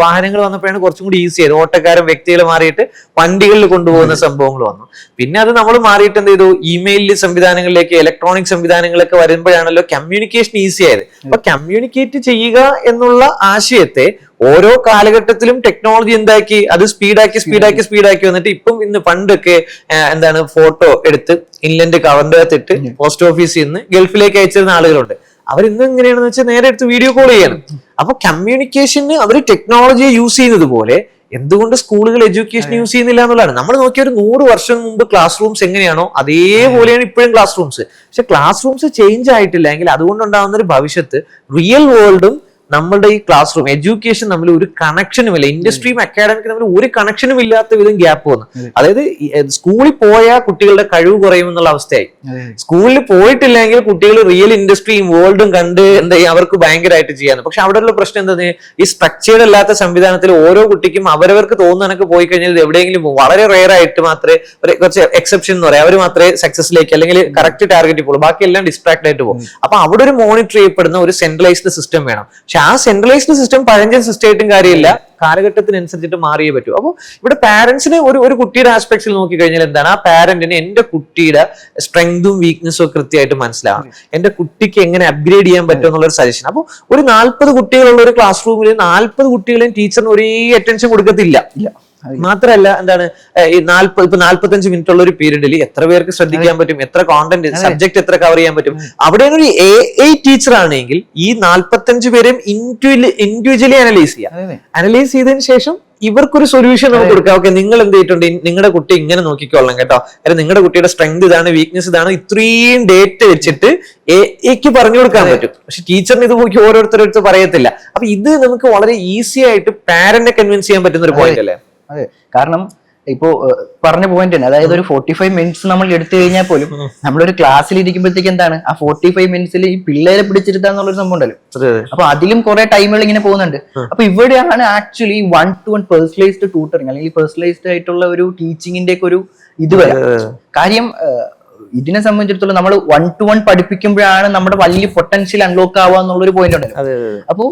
വാഹനങ്ങൾ വന്നപ്പോഴാണ് കുറച്ചും കൂടി ഈസി ആയത്. ഓട്ടക്കാരൻ വ്യക്തികൾ മാറിയിട്ട് വണ്ടികളിൽ കൊണ്ടുപോകുന്ന സംഭവങ്ങൾ വന്നു. പിന്നെ അത് നമ്മൾ മാറിയിട്ട് എന്ത് ചെയ്തു, ഇമെയിൽ സംവിധാനങ്ങളിലേക്ക്, ഇലക്ട്രോണിക് സംവിധാനങ്ങളൊക്കെ വരുമ്പോഴാണല്ലോ കമ്മ്യൂണിക്കേഷൻ ഈസി ആയത്. അപ്പൊ കമ്മ്യൂണിക്കേറ്റ് ചെയ്യുക എന്നുള്ള ആശയത്തെ ഓരോ കാലഘട്ടത്തിലും ടെക്നോളജി എന്താക്കി, അത് സ്പീഡാക്കി വന്നിട്ട് ഇപ്പം ഇന്ന് പണ്ടൊക്കെ എന്താണ്, ഫോട്ടോ എടുത്ത് ഇൻലൻഡ് കവറിന്റെ അകത്തിട്ട് പോസ്റ്റ് ഓഫീസിൽ നിന്ന് ഗൾഫിലേക്ക് അയച്ചിരുന്ന ആളുകളുണ്ട്. അവരിന്ന് എങ്ങനെയാണെന്ന് വെച്ചാൽ നേരെ എടുത്ത് വീഡിയോ കോൾ ചെയ്യണം. അപ്പൊ കമ്മ്യൂണിക്കേഷന് അവർ ടെക്നോളജിയെ യൂസ് ചെയ്യുന്നത് പോലെ എന്തുകൊണ്ട് സ്കൂളുകൾ എഡ്യൂക്കേഷൻ യൂസ് ചെയ്യുന്നില്ല എന്നുള്ളതാണ്. നമ്മൾ നോക്കിയ ഒരു 100 വർഷം മുമ്പ് ക്ലാസ് റൂംസ് എങ്ങനെയാണോ അതേപോലെയാണ് ഇപ്പോഴും ക്ലാസ് റൂംസ്. പക്ഷെ ക്ലാസ് റൂംസ് ചേഞ്ച് ആയിട്ടില്ല എങ്കിൽ അതുകൊണ്ടുണ്ടാകുന്ന ഒരു ഭവിഷ്യത്ത്, റിയൽ വേൾഡും നമ്മളുടെ ഈ ക്ലാസ് റൂം എഡ്യൂക്കേഷൻ തമ്മിൽ ഒരു കണക്ഷനും ഇല്ല. ഇൻഡസ്ട്രിയും അക്കാഡമിക്കും തമ്മിൽ ഒരു കണക്ഷനും ഇല്ലാത്ത വിധം ഗ്യാപ്പ് വന്നു. അതായത് സ്കൂളിൽ പോയാൽ കുട്ടികളുടെ കഴിവ് കുറയും എന്നുള്ള അവസ്ഥയായി. സ്കൂളിൽ പോയിട്ടില്ലെങ്കിൽ കുട്ടികൾ റിയൽ ഇൻഡസ്ട്രിയും വേൾഡും കണ്ട് എന്താ ചെയ്യുക, അവർക്ക് ഭയങ്കരമായിട്ട് ചെയ്യാന്ന്. പക്ഷെ അവിടെയുള്ള പ്രശ്നം എന്താ, ഈ സ്ട്രക്ചേർഡ് അല്ലാത്ത സംവിധാനത്തിൽ ഓരോ കുട്ടിക്കും അവരവർക്ക് തോന്നുന്നതൊക്കെ പോയി കഴിഞ്ഞാൽ ഇത് എവിടെയെങ്കിലും പോകും. വളരെ റെയർ ആയിട്ട് മാത്രമേ, കുറച്ച് എക്സെപ്ഷൻ എന്ന് പറയാം, അവർ മാത്രമേ സക്സസിലേക്ക് അല്ലെങ്കിൽ കറക്റ്റ് ടാർഗറ്റിൽ പോകുള്ളൂ, ബാക്കി എല്ലാം ഡിസ്ട്രാക്ട് ആയിട്ട് പോകും. അപ്പൊ അവിടെ ഒരു മോണിറ്റർ ചെയ്യപ്പെടുന്ന ഒരു സെൻട്രലൈസ്ഡ് സിസ്റ്റം വേണം. ആ സെൻട്രലൈസ്ഡ് സിസ്റ്റം പഴഞ്ചൻ സിസ്റ്റം ആയിട്ടും കാര്യമില്ല, കാലഘട്ടത്തിനനുസരിച്ചിട്ട് മാറിയേ പറ്റൂ. അപ്പോൾ ഇവിടെ പാരന്റ്സിന് ഒരു കുട്ടിയുടെ ആസ്പെക്ട്സിൽ നോക്കിക്കഴിഞ്ഞാൽ എന്താണ്, ആ പാരന്റിന് എന്റെ കുട്ടിയുടെ സ്ട്രെങ്തും വീക്ക്നെസ്സും ഒക്കെ കൃത്യമായിട്ട് മനസ്സിലാവണം, എന്റെ കുട്ടിക്ക് എങ്ങനെ അപ്ഗ്രേഡ് ചെയ്യാൻ പറ്റും എന്നുള്ളൊരു സജഷൻ. അപ്പോൾ ഒരു 40 കുട്ടികളുള്ള ഒരു ക്ലാസ് റൂമിൽ 40 കുട്ടികളെയും ടീച്ചറിന് ഒരേ അറ്റൻഷൻ കൊടുക്കത്തില്ല. മാത്രല്ല എന്താണ്, ഈ 45 മിനിറ്റ് ഉള്ള ഒരു പീരീഡിൽ എത്ര പേർക്ക് ശ്രദ്ധിക്കാൻ പറ്റും, എത്ര കോണ്ടന്റ് സബ്ജക്ട് എത്ര കവർ ചെയ്യാൻ പറ്റും. അവിടെ ഒരു എഐ ടീച്ചർ ആണെങ്കിൽ ഈ 45 പേരെയും ഇൻഡിവിജ്വലി അനലൈസ് ചെയ്തതിനു ശേഷം ഇവർക്കൊരു സൊല്യൂഷൻ നമുക്ക് കൊടുക്കാം. ഓക്കെ, നിങ്ങൾ എന്ത് ചെയ്തിട്ടുണ്ട്, നിങ്ങളുടെ കുട്ടി ഇങ്ങനെ നോക്കിക്കൊള്ളണം കേട്ടോ, അല്ലെങ്കിൽ നിങ്ങളുടെ കുട്ടിയുടെ സ്ട്രെങ്ത് ഇതാണ്, വീക്ക്നെസ് ഇതാണ്, ഇത്രയും ഡേറ്റ വെച്ചിട്ട് എഐക്ക് പറഞ്ഞു കൊടുക്കാൻ പറ്റും. പക്ഷെ ടീച്ചറിന് ഇത് നോക്കി ഓരോരുത്തരടുത്ത് പറയത്തില്ല. അപ്പൊ ഇത് നമുക്ക് വളരെ ഈസി ആയിട്ട് പാരന്റിനെ കൺവിൻസ് ചെയ്യാൻ പറ്റുന്ന ഒരു പോയിന്റ് അല്ലേ? അതെ, കാരണം ഇപ്പോ പറഞ്ഞ പോയിന്റ് തന്നെ, അതായത് ഒരു 45 മിനിറ്റ്സ് നമ്മൾ എടുത്തു കഴിഞ്ഞാൽ പോലും നമ്മളൊരു ക്ലാസ്സിൽ ഇരിക്കുമ്പോഴത്തേക്ക് എന്താണ്, ആ 45 മിനിറ്റ്സിൽ ഈ പിള്ളേരെ പിടിച്ചിരുത്താന്നുള്ളൊരു സംഭവം ഉണ്ടല്ലോ. അപ്പൊ അതിലും കുറെ ടൈമുകൾ ഇങ്ങനെ പോകുന്നുണ്ട്. അപ്പൊ ഇവിടെയാണ് ആക്ച്വലി 1-to-1 പേഴ്സണലൈസ്ഡ് ട്യൂട്ടറിങ് അല്ലെങ്കിൽ പേഴ്സണലൈസ്ഡ് ആയിട്ടുള്ള ഒരു ടീച്ചിങ്ങിന്റെ ഒക്കെ ഒരു ഇത് വരാം. കാര്യം ഇതിനെ സംബന്ധിച്ചിടത്തോളം നമ്മൾ 1-to-1 പഠിപ്പിക്കുമ്പോഴാണ് നമ്മുടെ വലിയ പൊട്ടൻഷ്യൽ അൺലോക്ക് ആവുക എന്നുള്ളൊരു പോയിന്റ് ഉണ്ടല്ലോ. അപ്പോ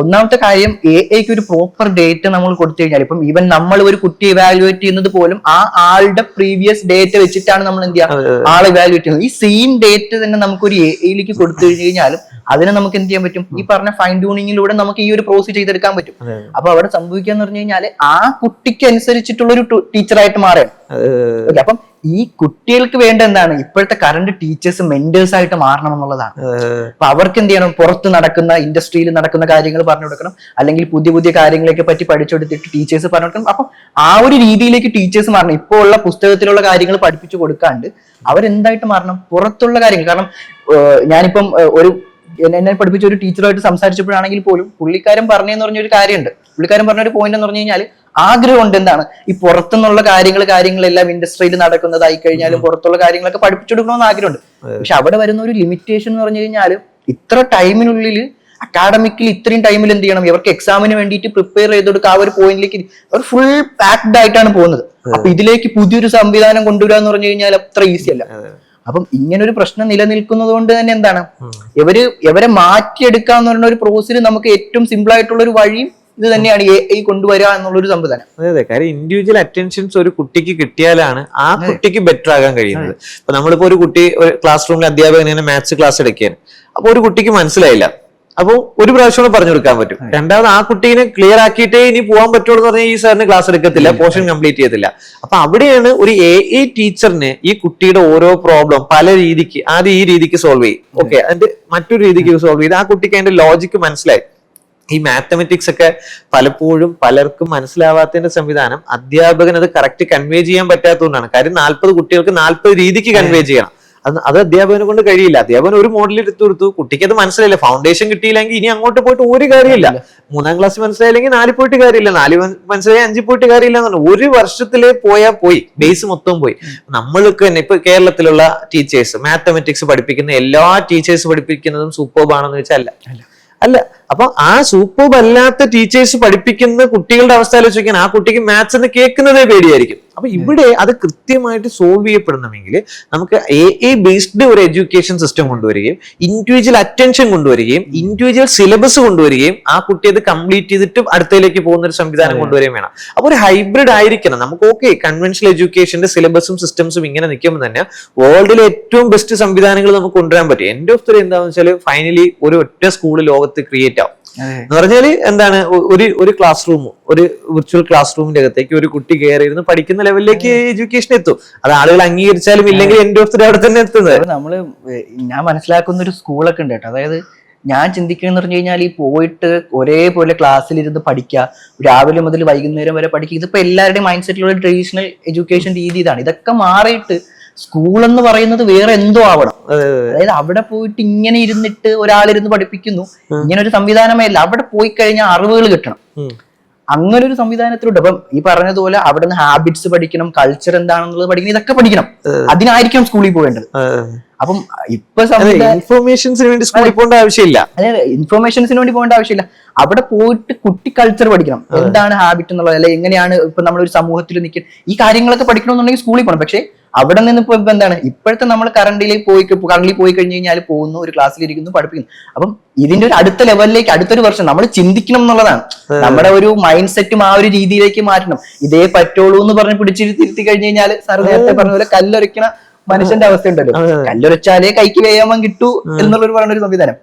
ഒന്നാമത്തെ കാര്യം, എഐക്ക് ഒരു പ്രോപ്പർ ഡേറ്റ നമ്മൾ കൊടുത്തു കഴിഞ്ഞാൽ, ഇപ്പം ഈവൻ നമ്മൾ ഒരു കുട്ടിയെ ഇവാലുവേറ്റ് ചെയ്യുന്നത് പോലും ആ ആളുടെ പ്രീവിയസ് ഡേറ്റ വെച്ചിട്ടാണ് നമ്മൾ എന്ത് ചെയ്യുക, ആളെ ഇവാലുവേറ്റ് ചെയ്യുന്നത്. ഈ സെയിം ഡേറ്റ തന്നെ നമുക്ക് ഒരു എഐയിലേക്ക് കൊടുത്തു കഴിഞ്ഞാലും അതിനെ നമുക്ക് എന്ത് ചെയ്യാൻ പറ്റും, ഈ പറഞ്ഞ ഫൈൻ ട്യൂണിങ്ങിലൂടെ നമുക്ക് ഈ ഒരു പ്രോസസ് ചെയ്തെടുക്കാൻ പറ്റും. അപ്പൊ അവിടെ സംഭവിക്കാന്ന് പറഞ്ഞു കഴിഞ്ഞാൽ ആ കുട്ടിക്ക് അനുസരിച്ചിട്ടുള്ള ഒരു ടീച്ചറായിട്ട് മാറുകയാണ്. അപ്പം ഈ കുട്ടികൾക്ക് വേണ്ട എന്താണ്, ഇപ്പോഴത്തെ കറണ്ട് ടീച്ചേഴ്സ് മെന്റേഴ്സ് ആയിട്ട് മാറണം എന്നുള്ളതാണ്. അപ്പൊ അവർക്ക് എന്ത് ചെയ്യണം, പുറത്ത് നടക്കുന്ന ഇൻഡസ്ട്രിയിൽ നടക്കുന്ന കാര്യങ്ങൾ പറഞ്ഞു കൊടുക്കണം, അല്ലെങ്കിൽ പുതിയ പുതിയ കാര്യങ്ങളെ പറ്റി പഠിച്ചെടുത്തിട്ട് ടീച്ചേഴ്സ് പറഞ്ഞു കൊടുക്കണം. അപ്പൊ ആ ഒരു രീതിയിലേക്ക് ടീച്ചേഴ്സ് മാറണം. ഇപ്പോൾ ഉള്ള പുസ്തകത്തിലുള്ള കാര്യങ്ങൾ പഠിപ്പിച്ചു കൊടുക്കാണ്ട് അവരെന്തായിട്ട് മാറണം, പുറത്തുള്ള കാര്യങ്ങൾ. കാരണം ഞാനിപ്പം എന്നെ പഠിപ്പിച്ച ഒരു ടീച്ചറുമായിട്ട് സംസാരിച്ചപ്പോഴാണെങ്കിൽ പോലും പുള്ളിക്കാരൻ പറഞ്ഞെന്ന് പറഞ്ഞൊരു കാര്യമുണ്ട്. പുള്ളിക്കാരൻ പറഞ്ഞൊരു പോയിന്റ് എന്ന് പറഞ്ഞു കഴിഞ്ഞാൽ, ആഗ്രഹമുണ്ട് എന്താണ്, ഈ പുറത്തുനിന്നുള്ള കാര്യങ്ങളെല്ലാം ഇൻഡസ്ട്രിയിൽ നടക്കുന്നതായി കഴിഞ്ഞാലും പുറത്തുള്ള കാര്യങ്ങളൊക്കെ പഠിപ്പിച്ചു കൊടുക്കണമെന്ന് ആഗ്രഹമുണ്ട്. പക്ഷെ അവിടെ വരുന്ന ഒരു ലിമിറ്റേഷൻ എന്ന് പറഞ്ഞു കഴിഞ്ഞാൽ, ഇത്ര ടൈമിനുള്ളിൽ അക്കാഡമിക്കലി ഇത്രയും ടൈമിൽ എന്ത് ചെയ്യണം, ഇവർക്ക് എക്സാമിന് വേണ്ടിയിട്ട് പ്രിപ്പയർ ചെയ്ത് കൊടുക്കുക, ആ ഒരു പോയിന്റിലേക്ക് അവർ ഫുൾ പാക്ഡ് ആയിട്ടാണ് പോകുന്നത്. അപ്പൊ ഇതിലേക്ക് പുതിയൊരു സംവിധാനം കൊണ്ടുവരിക എന്ന് പറഞ്ഞു കഴിഞ്ഞാൽ അത്ര ഈസി അല്ല. അപ്പം ഇങ്ങനൊരു പ്രശ്നം നിലനിൽക്കുന്നത് കൊണ്ട് തന്നെ എന്താണ്, ഇവരെ മാറ്റിയെടുക്കുക എന്ന് പറയുന്ന ഒരു പ്രോസസ്സിൽ നമുക്ക് ഏറ്റവും സിമ്പിൾ ആയിട്ടുള്ള ഒരു വഴിയും ഇത് തന്നെയാണ് AI കൊണ്ടുവരിക എന്നുള്ളൊരു സംവിധാനം. അതെ, കാര്യം ഇൻഡിവിജ്വൽ അറ്റൻഷൻസ് ഒരു കുട്ടിക്ക് കിട്ടിയാലാണ് ആ കുട്ടിക്ക് ബെറ്റർ ആകാൻ കഴിയുന്നത്. ഇപ്പൊ നമ്മളിപ്പോ ഒരു കുട്ടി ഒരു ക്ലാസ് റൂമിൽ അധ്യാപകൻ മാത്സ് ക്ലാസ് എടുക്കുകയാണ്, അപ്പൊ ഒരു കുട്ടിക്ക് മനസ്സിലായില്ല, അപ്പോൾ ഒരു പ്രാവശ്യം പറഞ്ഞു കൊടുക്കാൻ പറ്റും. രണ്ടാമത് ആ കുട്ടീനെ ക്ലിയർ ആക്കിയിട്ടേ ഇനി പോകാൻ പറ്റുള്ളൂ എന്ന് പറഞ്ഞാൽ ഈ സാറിന് ക്ലാസ് എടുക്കത്തില്ല, പോർഷൻ കംപ്ലീറ്റ് ചെയ്യത്തില്ല. അപ്പൊ അവിടെയാണ് ഒരു AI ടീച്ചറിന് ഈ കുട്ടിയുടെ ഓരോ പ്രോബ്ലം പല രീതിക്ക് ആദ്യം ഈ രീതിക്ക് സോൾവ് ചെയ്യും, ഓക്കെ, അതിന്റെ മറ്റൊരു രീതിക്ക് സോൾവ് ചെയ്ത് ആ കുട്ടിക്ക് അതിന്റെ ലോജിക്ക് മനസ്സിലായി. ഈ മാത്തമെറ്റിക്സ് ഒക്കെ പലപ്പോഴും പലർക്കും മനസ്സിലാവാത്തതിന്റെ സംവിധാനം അധ്യാപകൻ അത് കറക്റ്റ് കൺവേ ചെയ്യാൻ പറ്റാത്തതുകൊണ്ടാണ്. കാര്യം 40 കുട്ടികൾക്ക് 40 രീതിക്ക് കൺവേ ചെയ്യണം. അത് അധ്യാപകനെ കൊണ്ട് കഴിയില്ല. അധ്യാപകൻ ഒരു മോഡൽ എടുത്തു കൊടുത്തു, കുട്ടിക്ക് അത് മനസ്സിലായില്ല, ഫൗണ്ടേഷൻ കിട്ടിയില്ലെങ്കിൽ ഇനി അങ്ങോട്ട് പോയിട്ട് ഒരു കാര്യമില്ല. 3ാം ക്ലാസ് മനസ്സിലായില്ലെങ്കിൽ 4 പോയിട്ട് കാര്യമില്ല, 4 മനസ്സിലായി 5 പോയിട്ട് കാര്യമില്ല എന്ന് പറഞ്ഞു. ഒരു വർഷത്തില് പോയി ബേസ് മൊത്തം പോയി. നമ്മൾക്ക് തന്നെ ഇപ്പൊ കേരളത്തിലുള്ള ടീച്ചേഴ്സ് മാത്തമെറ്റിക്സ് പഠിപ്പിക്കുന്ന എല്ലാ ടീച്ചേഴ്സ് പഠിപ്പിക്കുന്നതും സൂപ്പർബ് ആണെന്ന് വെച്ചാൽ അല്ല. അപ്പൊ ആ സൂപ്പർബ് അല്ലാത്ത ടീച്ചേഴ്സ് പഠിപ്പിക്കുന്ന കുട്ടികളുടെ അവസ്ഥ ആലോചിക്കാൻ ആ കുട്ടിക്ക് മാത്സ് എന്ന് കേൾക്കുന്നതേ പേടിയായിരിക്കും. അപ്പൊ ഇവിടെ അത് കൃത്യമായിട്ട് സോൾവ് ചെയ്യപ്പെടണമെങ്കിൽ നമുക്ക് AI ബേസ്ഡ് ഒരു എഡ്യൂക്കേഷൻ സിസ്റ്റം കൊണ്ടുവരികയും ഇൻഡിവിജ്വൽ അറ്റൻഷൻ കൊണ്ടുവരികയും ഇൻഡിവിജ്വൽ സിലബസ് കൊണ്ടുവരികയും ആ കുട്ടി അത് കംപ്ലീറ്റ് ചെയ്തിട്ട് അടുത്തയിലേക്ക് പോകുന്ന ഒരു സംവിധാനം കൊണ്ടുവരികയും വേണം. അപ്പൊ ഒരു ഹൈബ്രിഡ് ആയിരിക്കണം നമുക്ക്. ഓക്കെ, കൺവെൻഷണൽ എഡ്യൂക്കേഷന്റെ സിലബസും സിസ്റ്റംസും ഇങ്ങനെ നിൽക്കുമ്പോൾ തന്നെ വേൾഡിലെ ഏറ്റവും ബെസ്റ്റ് സംവിധാനങ്ങൾ നമുക്ക് കൊണ്ടുവരാൻ പറ്റും. എൻഡ് ഓഫ് ദി ഡേ എന്താണെന്ന് വെച്ചാൽ ഫൈനലി ഒരു ഒറ്റ സ്കൂൾ ലോകത്ത് ക്രിയേറ്റ് ആവും എന്ന് പറഞ്ഞാല് എന്താണ്, ഒരു ക്ലാസ് റൂം, ഒരു വിർച്വൽ ക്ലാസ് റൂമിന്റെ അകത്തേക്ക് ഒരു കുട്ടി കയറി ഇരുന്ന് പഠിക്കുന്ന ലെവലിലേക്ക് എഡ്യൂക്കേഷൻ എത്തും. അത് ആളുകൾ അംഗീകരിച്ചാലും ഇല്ലെങ്കിൽ എൻഡ് ഓഫ് ദി ഡേ അവിടെ തന്നെ എത്തുന്നത്. ഞാൻ മനസ്സിലാക്കുന്ന ഒരു സ്കൂളൊക്കെ ഉണ്ട് കേട്ടോ. അതായത് ഞാൻ ചിന്തിക്കുന്നത് പറഞ്ഞു കഴിഞ്ഞാൽ ഈ പോയിട്ട് ഒരേപോലെ ക്ലാസ്സിലിരുന്ന് പഠിക്കുക, രാവിലെ മുതൽ വൈകുന്നേരം വരെ പഠിക്കുക, ഇതിപ്പോ എല്ലാവരുടെയും മൈൻഡ് സെറ്റിലുള്ള ട്രഡീഷണൽ എഡ്യൂക്കേഷൻ രീതി ഇതാണ്. ഇതൊക്കെ മാറിയിട്ട് സ്കൂൾ എന്ന് പറയുന്നത് വേറെ എന്തോ ആവണം. അതായത് അവിടെ പോയിട്ട് ഇങ്ങനെ ഇരുന്നിട്ട് ഒരാളിരുന്ന് പഠിപ്പിക്കുന്നു, ഇങ്ങനെ ഒരു സംവിധാനമേ അല്ല. അവിടെ പോയി കഴിഞ്ഞാൽ അറിവുകൾ കിട്ടണം. അങ്ങനെ ഒരു സംവിധാനത്തിലുണ്ട്. അപ്പം ഈ പറഞ്ഞതുപോലെ അവിടെ നിന്ന് ഹാബിറ്റ്സ് പഠിക്കണം, കൾച്ചർ എന്താണെന്നുള്ളത് പഠിക്കണം, ഇതൊക്കെ പഠിക്കണം. അതിനായിരിക്കും സ്കൂളിൽ പോകേണ്ടത്. അപ്പം ഇപ്പൊ ഇൻഫോർമേഷൻസിന് വേണ്ടി സ്കൂളിൽ പോകേണ്ട ആവശ്യമില്ല. അതെ, ഇൻഫോർമേഷൻസിന് വേണ്ടി പോകേണ്ട ആവശ്യമില്ല. അവിടെ പോയിട്ട് കുട്ടി കൾച്ചർ പഠിക്കണം, എന്താണ് ഹാബിറ്റ് എന്നുള്ളത്, അല്ലെ എങ്ങനെയാണ് ഇപ്പൊ നമ്മളൊരു സമൂഹത്തിൽ നിൽക്കുക, ഈ കാര്യങ്ങളൊക്കെ പഠിക്കണമെന്നുണ്ടെങ്കിൽ സ്കൂളിൽ പോകണം. പക്ഷെ അവിടെ നിന്ന് ഇപ്പൊ എന്താണ് ഇപ്പോഴത്തെ നമ്മൾ കറണ്ടിൽ പോയി കഴിഞ്ഞു കഴിഞ്ഞാൽ പോകുന്നു, ഒരു ക്ലാസ്സിൽ ഇരിക്കുന്നു, പഠിപ്പിക്കുന്നു. അപ്പം ഇതിന്റെ ഒരു അടുത്ത ലെവലിലേക്ക് അടുത്തൊരു വർഷം നമ്മൾ ചിന്തിക്കണം എന്നുള്ളതാണ്. നമ്മുടെ ഒരു മൈൻഡ് സെറ്റും ആ ഒരു രീതിയിലേക്ക് മാറ്റണം. ഇതേ പറ്റുള്ളൂ എന്ന് പറഞ്ഞ് പിടിച്ചിരുത്തി കഴിഞ്ഞു കഴിഞ്ഞാൽ സാർ നേരത്തെ പറഞ്ഞ പോലെ കല്ലൊരയ്ക്കണ മനുഷ്യന്റെ അവസ്ഥ ഉണ്ടല്ലോ, കല്ലൊരച്ചാലേ കൈക്ക് വ്യായാമം കിട്ടൂ എന്നുള്ളൊരു പറഞ്ഞൊരു സംവിധാനം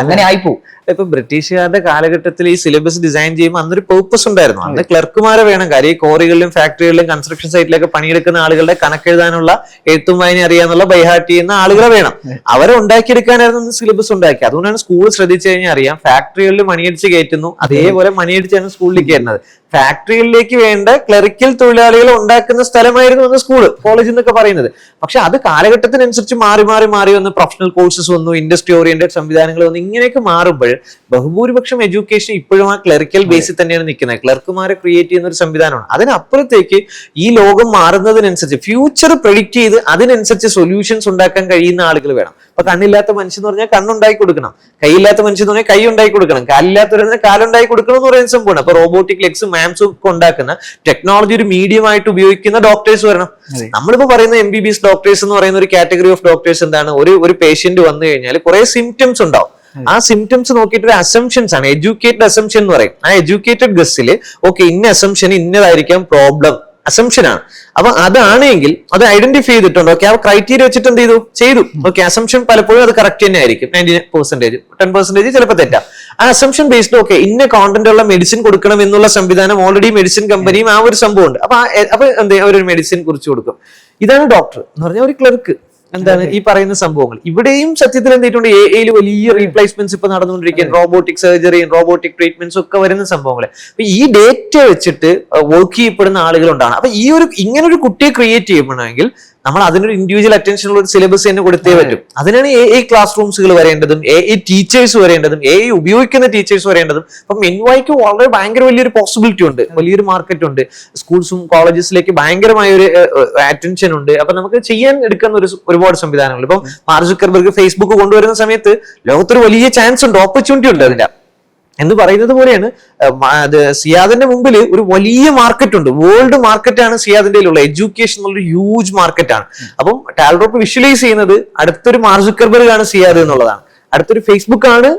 അങ്ങനെ ആയിപ്പോവും. ഇപ്പൊ ബ്രിട്ടീഷുകാരുടെ കാലഘട്ടത്തിൽ ഈ സിലബസ് ഡിസൈൻ ചെയ്യുമ്പോൾ അന്നൊരു പേർപ്പസ് ഉണ്ടായിരുന്നു. അന്ന് ക്ലർക്കുമാരെ വേണം. കാര്യം ഈ കോറികളിലും ഫാക്ടറികളിലും കൺസ്ട്രക്ഷൻ സൈറ്റിലൊക്കെ പണിയെടുക്കുന്ന ആളുകളുടെ കണക്കെഴുതാനുള്ള എഴുത്തും വായന അറിയാന്നുള്ള ബൈഹാർട്ട് ചെയ്യുന്ന ആളുകളെ വേണം. അവരെ ഉണ്ടാക്കിയെടുക്കാനായിരുന്നു സിലബസ് ഉണ്ടാക്കി. അതുകൊണ്ടാണ് സ്കൂൾ ശ്രദ്ധിച്ചു കഴിഞ്ഞാൽ അറിയാം, ഫാക്ടറികളിൽ മണിയടിച്ച് കയറ്റുന്നു, അതേപോലെ മണിയടിച്ചാണ് സ്കൂളിലേക്ക് കയറുന്നത്. ഫാക്ടറികളിലേക്ക് വേണ്ട ക്ലറിക്കൽ തൊഴിലാളികളെ ഉണ്ടാക്കുന്ന സ്ഥലമായിരുന്നു അന്ന് സ്കൂള്, കോളേജ് എന്നൊക്കെ പറയുന്നത്. പക്ഷെ അത് കാലഘട്ടത്തിനനുസരിച്ച് മാറി വന്ന് പ്രൊഫഷണൽ കോഴ്സസ് വന്നു, ഇൻഡസ്ട്രി ഓറിയന്റഡ് സംവിധാനങ്ങൾ വന്നു. ഇങ്ങനെയൊക്കെ മാറുമ്പോൾ ബഹുഭൂരിപക്ഷം എഡ്യൂക്കേഷൻ ഇപ്പോഴും ആ ക്ലറിക്കൽ ബേസിൽ തന്നെയാണ് നിൽക്കുന്നത്. ക്ലർക്കുമാരെ ക്രിയേറ്റ് ചെയ്യുന്ന ഒരു സംവിധാനമാണ്. അതിനപ്പുറത്തേക്ക് ഈ ലോകം മാറുന്നതിനനുസരിച്ച് ഫ്യൂച്ചർ പ്രെഡിക്റ്റ് ചെയ്ത് അതിനനുസരിച്ച് സൊല്യൂഷൻസ് ഉണ്ടാക്കാൻ കഴിയുന്ന ആളുകൾ വേണം. ഇപ്പൊ കണ്ണില്ലാത്ത മനുഷ്യൻ എന്ന് പറഞ്ഞാൽ കണ്ണുണ്ടാക്കി കൊടുക്കണം, കൈയില്ലാത്ത മനുഷ്യൻ എന്ന് പറഞ്ഞാൽ കൈ ഉണ്ടാക്കി കൊടുക്കണം, കാലില്ലാത്തവരെ കാലുണ്ടാക്കി കൊടുക്കണം എന്ന് പറയുന്ന സംഭവമാണ്. അപ്പൊ റോബോട്ടിക് ലെഗ്സും മാംസും ഒക്കെ ഉണ്ടാക്കുന്ന ടെക്നോളജി ഒരു മീഡിയം ആയിട്ട് ഉപയോഗിക്കുന്ന ഡോക്ടേഴ്സ് വരണം. നമ്മളിപ്പോ പറയുന്ന MBBS ഡോക്ടേഴ്സ് എന്ന് പറയുന്ന ഒരു കാറ്റഗറി ഓഫ് ഡോക്ടേഴ്സ് എന്താണ്, ഒരു പേഷ്യന്റ് വന്നു കഴിഞ്ഞാൽ കുറെ സിംറ്റംസ് ഉണ്ടാവും. ആ സിംറ്റംസ് നോക്കിയിട്ട് ഒരു അസംഷൻസ് ആണ്, എഡ്യൂക്കേറ്റഡ് അസംഷൻ എന്ന് പറയും. ആ എഡ്യൂക്കേറ്റഡ് ഗസ്സിൽ ഓക്കെ ഇന്ന അസംഷൻ ഇന്നതായിരിക്കാം പ്രോബ്ലം, അസംഷൻ ആണ്. അപ്പൊ അതാണെങ്കിൽ അത് ഐഡന്റിഫൈ ചെയ്തിട്ടുണ്ട്. ഓക്കെ, ആ ക്രൈറ്റീരിയ വെച്ചിട്ട് എന്ത് ചെയ്തു. ഓക്കെ, അസംഷൻ പലപ്പോഴും അത് കറക്റ്റ് തന്നെ ആയിരിക്കും. 90%, 10% ചിലപ്പോൾ തെറ്റാം. ആ അസംഷൻ ബേസ്ഡ് ഓക്കെ ഇന്ന കോണ്ടന്റ് ഉള്ള മെഡിസിൻ കൊടുക്കണം എന്നുള്ള സംവിധാനം ഓൾറെഡി മെഡിസിൻ കമ്പനിയും ആ ഒരു സംഭവം ഉണ്ട്. അപ്പൊ എന്താ ഒരു മെഡിസിൻ കുറിച്ച് കൊടുക്കും. ഇതാണ് ഡോക്ടർ എന്ന് പറഞ്ഞ ഒരു ക്ലർക്ക്. എന്താണ് ഈ പറയുന്ന സംഭവങ്ങൾ. ഇവിടെയും സത്യത്തിൽ എന്തിട്ടുണ്ട്, AI വലിയ റീപ്ലേസ്മെന്റ്സ് ഇപ്പൊ നടന്നുകൊണ്ടിരിക്കുകയാണ്. റോബോട്ടിക് സർജറിയും റോബോട്ടിക് ട്രീറ്റ്മെന്റ്സും ഒക്കെ വരുന്ന സംഭവങ്ങൾ. അപ്പൊ ഈ ഡേറ്റ വെച്ചിട്ട് വർക്ക് ചെയ്യപ്പെടുന്ന ആളുകളുണ്ടാണ്. അപ്പൊ ഇങ്ങനൊരു കുട്ടിയെ ക്രിയേറ്റ് ചെയ്യണമെങ്കിൽ നമ്മൾ അതിനൊരു ഇൻഡിവിജ്വൽ അറ്റൻഷൻ ഉള്ള ഒരു സിലബസ് തന്നെ കൊടുത്തേ പറ്റും. അതിനാണ് AI ക്ലാസ് റൂംസുകൾ വരേണ്ടതും AI ടീച്ചേഴ്സ് വരേണ്ടതും AI ഉപയോഗിക്കുന്ന ടീച്ചേഴ്സ് വരേണ്ടതും. അപ്പൊ മെൻവായ്ക്ക് വളരെ ഭയങ്കര വലിയൊരു പോസിബിലിറ്റി ഉണ്ട്, വലിയൊരു മാർക്കറ്റ് ഉണ്ട്. സ്കൂൾസും കോളേജസിലേക്ക് ഭയങ്കരമായ ഒരു അറ്റൻഷൻ ഉണ്ട്. അപ്പൊ നമുക്ക് ചെയ്യാൻ എടുക്കുന്ന ഒരുപാട് സംവിധാനങ്ങൾ. ഇപ്പം മാർക്ക് സുക്കർബർഗ് ഫേസ്ബുക്ക് കൊണ്ടുവരുന്ന സമയത്ത് ലോകത്തൊരു വലിയ ചാൻസ് ഉണ്ട്, ഓപ്പർച്യൂണിറ്റി ഉണ്ട് അതിന്റെ. എന്ന് പറയുന്നത് പോലെയാണ് സിയാദിന്റെ മുമ്പിൽ ഒരു വലിയ മാർക്കറ്റ് ഉണ്ട്, വേൾഡ് മാർക്കറ്റാണ് സിയാദിന്റെ ഉള്ള എഡ്യൂക്കേഷൻ എന്നുള്ളൊരു ഹ്യൂജ് മാർക്കറ്റാണ്. അപ്പം ടാൽറോപ്പ് വിഷ്വലൈസ് ചെയ്യുന്നത് അടുത്തൊരു മാർക്ക് സുക്കർബർഗ് ആണ് സിയാദ് എന്നുള്ളതാണ്, അടുത്തൊരു ഫേസ്ബുക്ക് ആണ്